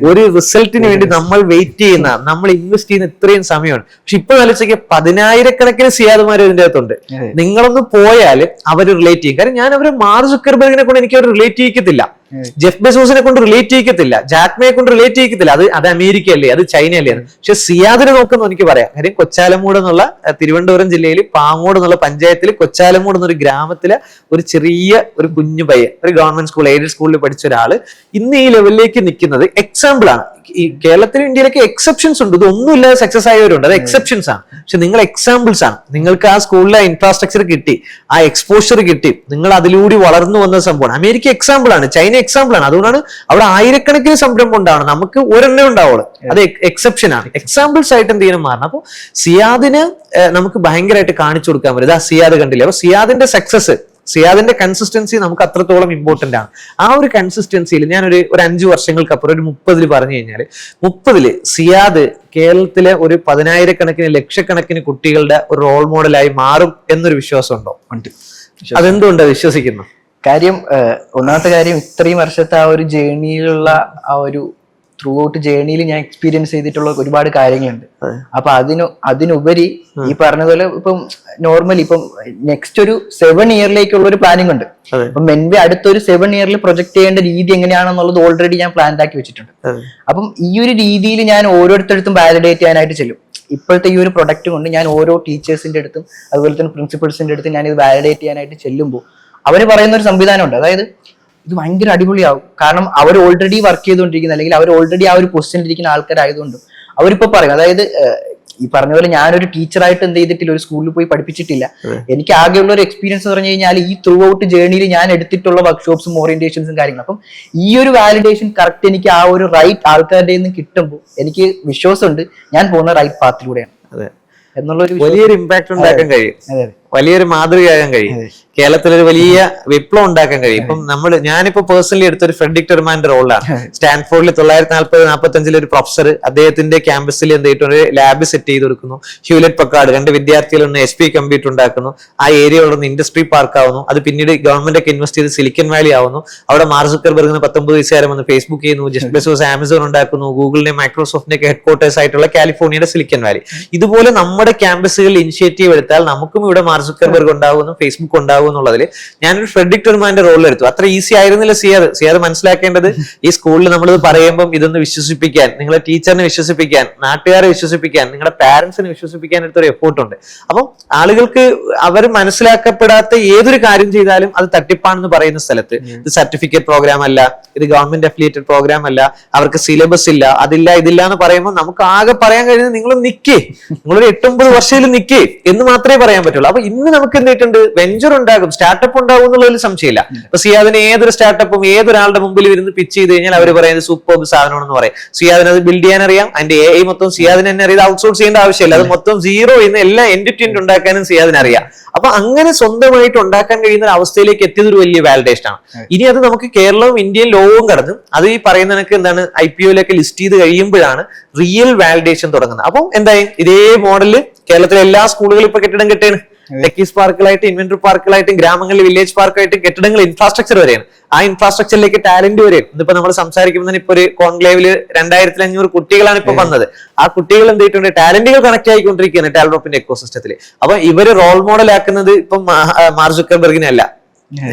ഒരു റിസൾട്ടിന് വേണ്ടി നമ്മൾ വെയിറ്റ് ചെയ്യുന്ന, നമ്മൾ ഇൻവെസ്റ്റ് ചെയ്യുന്ന ഇത്രയും സമയമാണ്. പക്ഷെ ഇപ്പൊ ആലോചിക്കേ 10,000-കണക്കിന് സിയാദുമാർ ഇതിന്റെ അകത്തുണ്ട്. നിങ്ങളൊന്ന് പോയാൽ അവർ റിലേറ്റ് ചെയ്യും. കാര്യം ഞാൻ അവരെ മാർക്ക് സുക്കർബർഗിനെ കൊണ്ട് എനിക്ക് അവർ റിലേറ്റ് ചെയ്യിക്കത്തില്ല, ജെഫ് ബെസോസിനെ കൊണ്ട് റിലേറ്റ് ചെയ്യിക്കത്തില്ല, ജാക്മയെ കൊണ്ട് റിലേറ്റ് ചെയ്യിക്കത്തില്ല. അത് അമേരിക്ക അല്ലേ, അത് ചൈന അല്ലേ. പക്ഷെ സിയാദിനെ നോക്കുന്നു എനിക്ക് പറയാം. കാര്യം കൊച്ചാലമൂട് എന്നുള്ള തിരുവനന്തപുരം ജില്ലയിൽ പാങ്ങോട് എന്നുള്ള പഞ്ചായത്തിൽ കൊച്ചാലമൂട് എന്നൊരു ഗ്രാമത്തിലെ ഒരു ചെറിയ ഒരു കുഞ്ഞു പയ്യൻ, ഒരു ഗവൺമെന്റ് സ്കൂൾ, എയ്ഡഡ് സ്കൂളിൽ പഠിച്ച ഒരാള് ഇന്ന് ഈ ലെവലിലേക്ക് നിൽക്കുന്നത് എക്സാമ്പിൾ ആണ്. ഈ കേരളത്തിലും ഇന്ത്യയിലൊക്കെ എക്സെപ്ഷൻസ് ഉണ്ട്, ഇതൊന്നുമില്ലാതെ സക്സസ് ആയവരുണ്ട്, അത് എക്സെപ്ഷൻസ് ആണ്. പക്ഷെ നിങ്ങൾ എക്സാമ്പിൾസ് ആണ്. നിങ്ങൾക്ക് ആ സ്കൂളിലെ ഇൻഫ്രാസ്ട്രക്ചർ കിട്ടി, ആ എക്സ്പോഷർ കിട്ടി, നിങ്ങൾ അതിലൂടെ വളർന്നു വന്ന സംഭവമാണ്. അമേരിക്ക എക്സാമ്പിൾ ആണ്, ചൈന എക്സാമ്പിൾ ആണ്. അതുകൊണ്ടാണ് അവിടെ 1000-കണക്കിന് സംരംഭം ഉണ്ടാവണം, നമുക്ക് ഒരെണ്ണേ ഉണ്ടാവുള്ളൂ. അത് എക്സെപ്ഷൻ ആണ്. എക്സാമ്പിൾസ് ആയിട്ട് എന്ത് ചെയ്യണം മാറണം. അപ്പൊ സിയാദിന് നമുക്ക് ഭയങ്കരമായിട്ട് കാണിച്ചു കൊടുക്കാൻ പറ്റും. ആ സിയാദ് കണ്ടില്ലേ. അപ്പൊ സിയാദിന്റെ സക്സസ്, സിയാദിന്റെ കൺസിസ്റ്റൻസി നമുക്ക് അത്രത്തോളം ഇമ്പോർട്ടന്റ് ആണ്. ആ ഒരു കൺസിസ്റ്റൻസിയിൽ ഞാൻ ഒരു 5 വർഷങ്ങൾക്കപ്പുറം ഒരു 30 പറഞ്ഞു കഴിഞ്ഞാൽ 30 സിയാദ് കേരളത്തിലെ ഒരു 10,000-കണക്കിന് ലക്ഷക്കണക്കിന് കുട്ടികളുടെ ഒരു റോൾ മോഡലായി മാറും എന്നൊരു വിശ്വാസം ഉണ്ടോ? ഉണ്ട്. അതെന്തുകൊണ്ടാണ് വിശ്വസിക്കുന്നു? കാര്യം ഒന്നാമത്തെ കാര്യം ഇത്രയും വർഷത്തെ ആ ഒരു ജേർണിയിലുള്ള ആ ഒരു ത്രൂ ഔട്ട് ജേർണിയിൽ ഞാൻ എക്സ്പീരിയൻസ് ചെയ്തിട്ടുള്ള ഒരുപാട് കാര്യങ്ങളുണ്ട്. അപ്പൊ അതിനുപരി ഈ പറഞ്ഞതുപോലെ ഇപ്പം നോർമലി ഇപ്പം നെക്സ്റ്റ് ഒരു 7 ഇയറിലേക്കുള്ള ഒരു പ്ലാനിങ് ഉണ്ട്. അപ്പൊ മെൻവേ അടുത്തൊരു 7 ഇയറിൽ പ്രൊജക്ട് ചെയ്യേണ്ട രീതി എങ്ങനെയാണെന്നുള്ളത് ഓൾറെഡി ഞാൻ പ്ലാൻ ആക്കി വെച്ചിട്ടുണ്ട്. അപ്പം ഈ ഒരു രീതിയിൽ ഞാൻ ഓരോരുത്തരടുത്തും വാലിഡേറ്റ് ചെയ്യാനായിട്ട് ചെല്ലും. ഇപ്പോഴത്തെ ഈ ഒരു പ്രൊഡക്റ്റ് കൊണ്ട് ഞാൻ ഓരോ ടീച്ചേഴ്സിന്റെ അടുത്തും അതുപോലെ തന്നെ പ്രിൻസിപ്പൾസിന്റെ അടുത്തും ഞാൻ ഇത് വാലിഡേറ്റ് ചെയ്യാനായിട്ട് ചെല്ലുമ്പോൾ അവര് പറയുന്ന ഒരു സംവിധാനമുണ്ട്. അതായത് ഇത് ഭയങ്കര അടിപൊളിയാവും. കാരണം അവർ ഓൾറെഡി വർക്ക് ചെയ്തുകൊണ്ടിരിക്കുന്ന അല്ലെങ്കിൽ അവർ ഓൾറെഡി ആ ഒരു പൊസിഷനിൽ ഇരിക്കുന്ന ആൾക്കാരായതുകൊണ്ടും അവരിപ്പോ പറയും. അതായത് ഈ പറഞ്ഞ പോലെ ഞാനൊരു ടീച്ചറായിട്ട് എന്ത് ചെയ്തിട്ടില്ല, ഒരു സ്കൂളിൽ പോയി പഠിപ്പിച്ചിട്ടില്ല. എനിക്ക് ആകെയുള്ള ഒരു എക്സ്പീരിയൻസ് എന്ന് പറഞ്ഞു കഴിഞ്ഞാൽ ഈ ത്രൂ ഔട്ട് ജേർണിയിൽ ഞാൻ എടുത്തിട്ടുള്ള വർക്ക്ഷോപ്സും ഓറിയന്റേഷൻസും കാര്യങ്ങളും. അപ്പം ഈ ഒരു വാലിഡേഷൻ കറക്റ്റ് എനിക്ക് ആ ഒരു റൈറ്റ് ആൾക്കാരുടെ നിന്ന് കിട്ടുമ്പോൾ എനിക്ക് വിശ്വാസമുണ്ട് ഞാൻ പോകുന്ന റൈറ്റ് പാത്തിലൂടെയാണ് എന്നുള്ളൊരു വലിയൊരു ഇമ്പാക്ട് ഉണ്ടാക്കാൻ കഴിയും. വലിയൊരു മാതൃകയാകാൻ കഴിയും. കേരളത്തിലൊരു വലിയ വിപ്ലവം ഉണ്ടാക്കാൻ കഴിയും. ഇപ്പം ഞാനിപ്പോ പേഴ്സണലി എടുത്തൊരു ഫ്രെഡറിക് ടെർമാന്റെ റോളാണ്. സ്റ്റാൻഫോർഡിൽ 1940-45 ഒരു പ്രൊഫസർ അദ്ദേഹത്തിന്റെ ക്യാമ്പസിൽ എന്ത് ചെയ്തിട്ടുണ്ട്, ലാബ് സെറ്റ് ചെയ്ത് കൊടുക്കുന്നു. ഹ്യൂലറ്റ് പക്കാർഡ് 2 വിദ്യാർത്ഥികളൊന്ന് HP കമ്പ്യൂട്ടർ ഉണ്ടാക്കുന്നു. ആ ഏരിയ ഉള്ള ഇൻഡസ്ട്രി പാർക്ക് ആവുന്നു. അത് പിന്നീട് ഗവൺമെന്റ് ഒക്കെ ഇൻവെസ്റ്റ് ചെയ്ത് സിലിക്കൻ വാലി ആവുന്നു. അവിടെ മാർക്ക് സുക്കർബർഗിന് 19 വയസ്സുകാരൻ വന്ന് ഫേസ്ബുക്ക് ചെയ്യുന്നു, ജെഫ് ബെസോസ് ആമസോൺ ഉണ്ടാക്കുന്നു, ഗൂഗിളിന്റെ മൈക്രോസോഫ്റ്റിന്റെ ഒക്കെ ഹെഡ്ക്വാർട്ടേഴ്സ് ആയിട്ടുള്ള കാലിഫോർണിയയുടെ സിലിക്കൻ വാലി. ഇതുപോലെ നമ്മുടെ ക്യാമ്പസുകളിൽ ഇനിഷ്യേറ്റീവ് എടുത്താൽ നമുക്കും ഇവിടെ മാർക്ക് സുക്കർബർഗ് ഉണ്ടാവുന്നു, ഫേസ്ബുക്ക് ഉണ്ടാവും എന്നുള്ളതിൽ ഞാനൊരു ഫ്രെഡറിക് ടെർമാന്റെ റോൾ എടുത്തു. അത്ര ഈസി ആയിരുന്നില്ല സിയാദ് മനസ്സിലാക്കേണ്ടത്. ഈ സ്കൂളിൽ നമ്മളിത് പറയുമ്പോൾ ഇതൊന്ന് വിശ്വസിപ്പിക്കാൻ, നിങ്ങളെ ടീച്ചറിനെ വിശ്വസിപ്പിക്കാൻ, നാട്ടുകാരെ വിശ്വസിപ്പിക്കാൻ, നിങ്ങളുടെ പാരന്റ്സിനെ വിശ്വസിപ്പിക്കാൻ എടുത്തൊരു എഫോർട്ട് ഉണ്ട്. അപ്പം ആളുകൾക്ക് അവർ മനസ്സിലാക്കപ്പെടാത്ത ഏതൊരു കാര്യം ചെയ്താലും അത് തട്ടിപ്പാണെന്ന് പറയുന്ന സ്ഥലത്ത് ഇത് സർട്ടിഫിക്കറ്റ് പ്രോഗ്രാം അല്ല, ഇത് ഗവൺമെന്റ് അഫിലിയേറ്റഡ് പ്രോഗ്രാം അല്ല, അവർക്ക് സിലബസ് ഇല്ല, അതില്ല ഇതില്ല എന്ന് പറയുമ്പോൾ നമുക്ക് ആകെ പറയാൻ കഴിയുന്നത് നിങ്ങൾ നിൽക്കേ, നിങ്ങളൊരു 8-9 വർഷത്തിൽ നിൽക്കേ എന്ന് മാത്രമേ പറയാൻ പറ്റുള്ളൂ. അപ്പൊ ഇന്ന് നമുക്ക് എന്തിട്ടുണ്ട്, വെഞ്ചർ ഉണ്ടാകും, സ്റ്റാർട്ടപ്പ് ഉണ്ടാകും എന്നുള്ളതിൽ സംശയമില്ല. അപ്പൊ സിയാദിന് ഏതൊരു സ്റ്റാർട്ടപ്പും ഏതൊരാളുടെ മുമ്പിൽ ഇരുന്ന് പിച്ച് ചെയ്ത് കഴിഞ്ഞാൽ അവർ പറയുന്നത് സൂപ്പർ സാധനമാണെന്ന് പറയും. സിയാദിന് അത് ബിൽഡ് ചെയ്യാൻ അറിയാം, അതിന്റെ AI മൊത്തം സിയാദിന് തന്നെ അറിയാം, ഔട്ട്സോഴ്സ് ചെയ്യേണ്ട ആവശ്യമില്ല, അത് മൊത്തം 0 ഇന്ന് എല്ലാം എൻഡ് ടു എൻഡ് ഉണ്ടാക്കാനും സിയാദിന് അറിയാം. അപ്പൊ അങ്ങനെ സ്വന്തമായിട്ട് ഉണ്ടാക്കാൻ കഴിയുന്ന ഒരു അവസ്ഥയിലേക്ക് എത്തിയത് ഒരു വലിയ വാലിഡേഷൻ ആണ്. ഇനി അത് നമുക്ക് കേരളവും ഇന്ത്യയും ലോകവും കടന്ന് അത് ഈ പറയുന്ന കണക്ക് എന്താണ് IPO-യിലൊക്കെ ലിസ്റ്റ് ചെയ്ത് കഴിയുമ്പോഴാണ് റിയൽ വാലിഡേഷൻ തുടങ്ങുന്നത്. അപ്പം എന്തായി, ഇതേ മോഡലിൽ കേരളത്തിലെ എല്ലാ സ്കൂളുകളും ഇപ്പൊ കെട്ടിടം കെട്ടാണ്. ടെക്കീസ് പാർക്കുകളായിട്ട്, ഇൻവെന്ററി പാർക്കുകളായിട്ടും, ഗ്രാമങ്ങളിൽ വില്ലേജ് പാർക്കായിട്ടും കെട്ടിടങ്ങൾ, ഇൻഫ്രാസ്ട്രക്ചർ വരെയാണ്. ആ ഇൻഫ്രാസ്ട്രക്ചറിലേക്ക് ടാലന്റ് വരെയും. ഇന്നിപ്പോ നമ്മൾ സംസാരിക്കുമ്പോൾ തന്നെ ഇപ്പൊ ഒരു കോൺക്ലേവില് 2500 കുട്ടികളാണ് ഇപ്പൊ വന്നത്. ആ കുട്ടികൾ എന്ത് ചെയ്തിട്ടുണ്ട്, ടാലന്റുകൾ കണക്ട് ആയിക്കൊണ്ടിരിക്കുകയാണ് ടാൽറോപ്പിന്റെ എക്കോസിസ്റ്റത്തിൽ. അപ്പൊ ഇവര് റോൾ മോഡൽ ആക്കുന്നത് ഇപ്പം മാർക്ക് സുക്കർബർഗിനെ അല്ല,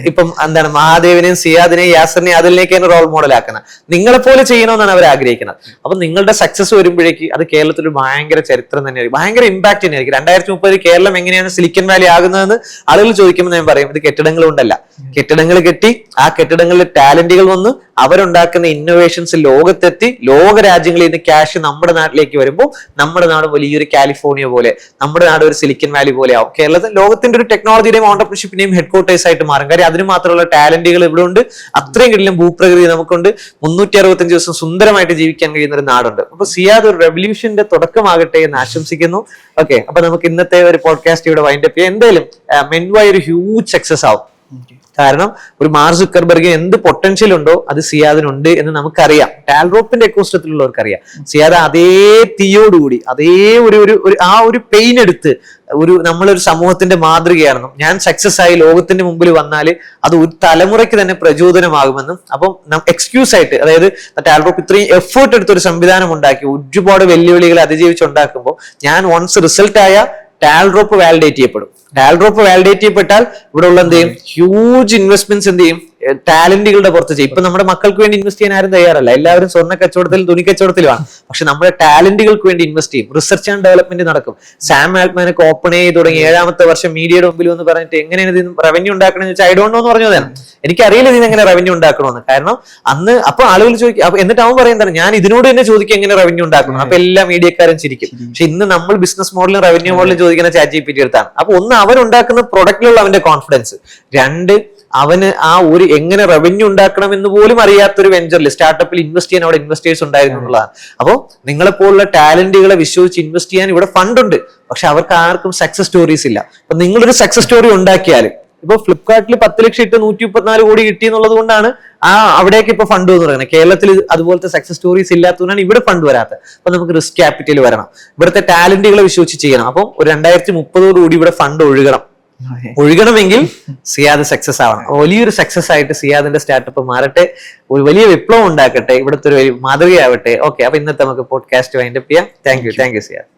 ഇപ്പം എന്താണ് മഹാദേവിനെയും സിയാദിനെയും യാസറിനെയും അതിലേക്കാണ് റോൾ മോഡൽ ആക്കുന്നത്. നിങ്ങളെ പോലെ ചെയ്യണമെന്നാണ് അവർ ആഗ്രഹിക്കുന്നത്. അപ്പൊ നിങ്ങളുടെ സക്സസ് വരുമ്പോഴേക്ക് അത് കേരളത്തിൽ ഭയങ്കര ചരിത്രം തന്നെയായിരിക്കും, ഭയങ്കര ഇമ്പാക്ട് തന്നെയായിരിക്കും. 2030 കേരളം എങ്ങനെയാണ് സിലിക്കൻ വാലി ആകുന്നതെന്ന് ആളുകൾ ചോദിക്കുമ്പോൾ ഞാൻ പറയും, ഇത് കെട്ടിടങ്ങൾ കൊണ്ടല്ല. കെട്ടിടങ്ങൾ കെട്ടി ആ കെട്ടിടങ്ങളിൽ ടാലന്റുകൾ വന്ന് അവരുണ്ടാക്കുന്ന ഇന്നോവേഷൻസ് ലോകത്തെത്തി ലോക രാജ്യങ്ങളിൽ നിന്ന് ക്യാഷ് നമ്മുടെ നാട്ടിലേക്ക് വരുമ്പോൾ നമ്മുടെ നാട് വലിയൊരു കാലിഫോർണിയ പോലെ, നമ്മുടെ നാട് ഒരു സിലിക്കൻ വാലി പോലെ ആവും. കേരളത്തിൽ ലോകത്തിന്റെ ഒരു ടെക്നോളജിയുടെയും ഓണ്ടർപ്രണർഷിപ്പിന്റെയും ഹെഡ്ക്വാർട്ടേഴ്സ് ആയിട്ട് മാറും. കാര്യം അതിന് മാത്രമുള്ള ടാലന്റുകൾ ഇവിടെ ഉണ്ട്, അത്രയും കിടിലം ഭൂപ്രകൃതി നമുക്കുണ്ട്, 365 ദിവസം സുന്ദരമായിട്ട് ജീവിക്കാൻ കഴിയുന്ന ഒരു നാടുണ്ട്. അപ്പൊ സിയാദ് ഒരു റെവല്യൂഷന്റെ തുടക്കമാകട്ടെ എന്ന് ആശംസിക്കുന്നു. ഓക്കെ, അപ്പൊ നമുക്ക് ഇന്നത്തെ ഒരു പോഡ്കാസ്റ്റ് ഇവിടെ വൈൻഡപ്പ് ചെയ്യാം. എന്തായാലും മെൻവായി ഒരു ഹ്യൂജ് സക്സസ് ആവും. കാരണം ഒരു മാർക്ക് സുക്കർബർഗിന് എന്ത് പൊട്ടൻഷ്യൽ ഉണ്ടോ അത് സിയാദിനുണ്ട് എന്ന് നമുക്കറിയാം. ടാൽറോപ്പിന്റെ എക്കോസിസ്റ്റത്തിലുള്ളവർക്കറിയാം. സിയാദ് അതേ തീയോടുകൂടി അതേ ഒരു പെയിൻ എടുത്ത് നമ്മളൊരു സമൂഹത്തിന്റെ മാതൃകയാണെന്നും ഞാൻ സക്സസ് ആയി ലോകത്തിന്റെ മുമ്പിൽ വന്നാൽ അത് ഒരു തലമുറയ്ക്ക് തന്നെ പ്രചോദനമാകുമെന്നും, അപ്പം എക്സ്ക്യൂസ് ആയിട്ട്, അതായത് ടാൽറോപ്പ് ഇത്രയും എഫേർട്ട് എടുത്ത് ഒരു സംവിധാനം ഉണ്ടാക്കി ഒരുപാട് വെല്ലുവിളികൾ അതിജീവിച്ചുണ്ടാക്കുമ്പോൾ ഞാൻ വൺസ് റിസൾട്ട് ആയ ടാൽറോപ്പ് വാലിഡേറ്റ് ചെയ്യപ്പെടും. ടാൽറോപ്പ് വാലിഡേറ്റ് ചെയ്യപ്പെട്ടാൽ ഇവിടെ ഉള്ള എന്ത് ചെയ്യും, ഹ്യൂജ് ഇൻവെസ്റ്റ്മെന്റ്സ് എന്ത് ചെയ്യും, ടാലന്റുകളുടെ പുറത്ത് ചെയ്യും. ഇപ്പൊ നമ്മുടെ മക്കൾക്ക് വേണ്ടി ഇൻവെസ്റ്റ് ചെയ്യാൻ ആരും തയ്യാറല്ല, എല്ലാവരും സ്വർണ്ണ കച്ചവടത്തിലും തുണി കച്ചവടത്തിലുമാണ്. പക്ഷെ നമ്മുടെ ടാലന്റുകൾക്ക് വേണ്ടി ഇൻവെസ്റ്റ് ചെയ്യും. റിസർച്ച് ആൻഡ് ഡെവലപ്മെന്റ് നടക്കും. സാം ആൽട്ട്മാനൊക്കെ ഓപ്പൺ ചെയ്ത് തുടങ്ങി 7ാമത്തെ വർഷം മീഡിയയുടെ മുമ്പിൽ എന്ന് പറഞ്ഞിട്ട് എങ്ങനെയാണ് ഇതിന് റവന്യൂ ഉണ്ടാക്കണമെന്ന് വെച്ചാൽ ഐ ഡോണ്ട് നോ എന്ന് പറഞ്ഞതാണ്. എനിക്കറിയില്ല ഇതിന് എങ്ങനെ റവന്യൂ ഉണ്ടാക്കണമെന്ന്. കാരണം അന്ന് അപ്പൊ ആളുകൾ ചോദിക്കും, എന്നിട്ട് അവൻ പറയുന്നതാണ് ഞാൻ ഇതിനോട് തന്നെ ചോദിക്കും എങ്ങനെ റവന്യൂ ഉണ്ടാക്കണം. അപ്പൊ എല്ലാ മീഡിയക്കാരും ചിരിക്കും. പക്ഷെ ഇന്ന് നമ്മൾ ബിസിനസ് മോഡലും റവന്യൂ മോഡലും ചോദിക്കുന്ന ChatGPT അടുത്താണ്. അപ്പൊ ഒന്ന്, അവൻ ഉണ്ടാക്കുന്ന പ്രൊഡക്റ്റിലുള്ള അവന്റെ കോൺഫിഡൻസ്. 2, അവന് ആ ഒരു എങ്ങനെ റവന്യൂ ഉണ്ടാക്കണം എന്ന് പോലും അറിയാത്തൊരു വെഞ്ചറിൽ സ്റ്റാർട്ടപ്പിൽ ഇൻവെസ്റ്റ് ചെയ്യാൻ അവിടെ ഇൻവെസ്റ്റേഴ്സ് ഉണ്ടായിരുന്നു എന്നുള്ളതാണ്. അപ്പോൾ നിങ്ങളെപ്പോലുള്ള ടാലന്റുകളെ വിശ്വസിച്ച് ഇൻവെസ്റ്റ് ചെയ്യാൻ ഇവിടെ ഫണ്ട് ഉണ്ട്. പക്ഷെ അവർക്ക് ആർക്കും സക്സസ് സ്റ്റോറീസ് ഇല്ല. അപ്പൊ നിങ്ങളൊരു സക്സസ് സ്റ്റോറി ഉണ്ടാക്കിയാൽ, ഇപ്പൊ ഫ്ലിപ്കാർട്ടിൽ 10 ലക്ഷം ഇട്ട് 134 കോടി കിട്ടി എന്നുള്ളത് കൊണ്ടാണ് അവിടേക്ക് ഇപ്പൊ ഫണ്ട് എന്ന് പറയുന്നത്. കേരളത്തിൽ അതുപോലത്തെ സക്സസ് സ്റ്റോറീസ് ഇല്ലാത്തതുകൊണ്ടാണ് ഇവിടെ ഫണ്ട് വരാത്തത്. അപ്പൊ നമുക്ക് റിസ്ക് ക്യാപിറ്റൽ വരണം, ഇവിടുത്തെ ടാലന്റുകളെ വിശ്വസിച്ച് ചെയ്യണം. അപ്പം ഒരു 2030 ഇവിടെ ഫണ്ട് ഒഴുകണമെങ്കിൽ സിയാദ് സക്സസ് ആവണം. വലിയൊരു സക്സസ് ആയിട്ട് സിയാദിന്റെ സ്റ്റാർട്ടപ്പ് മാറട്ടെ, ഒരു വലിയ വിപ്ലവം ഉണ്ടാക്കട്ടെ, ഇവിടുത്തെ ഒരു മാതൃകയാവട്ടെ. ഓക്കെ, അപ്പൊ ഇന്നത്തെ നമുക്ക് പോഡ്കാസ്റ്റ് വൈൻഡപ്പ് ചെയ്യാം. Thank you Siyad.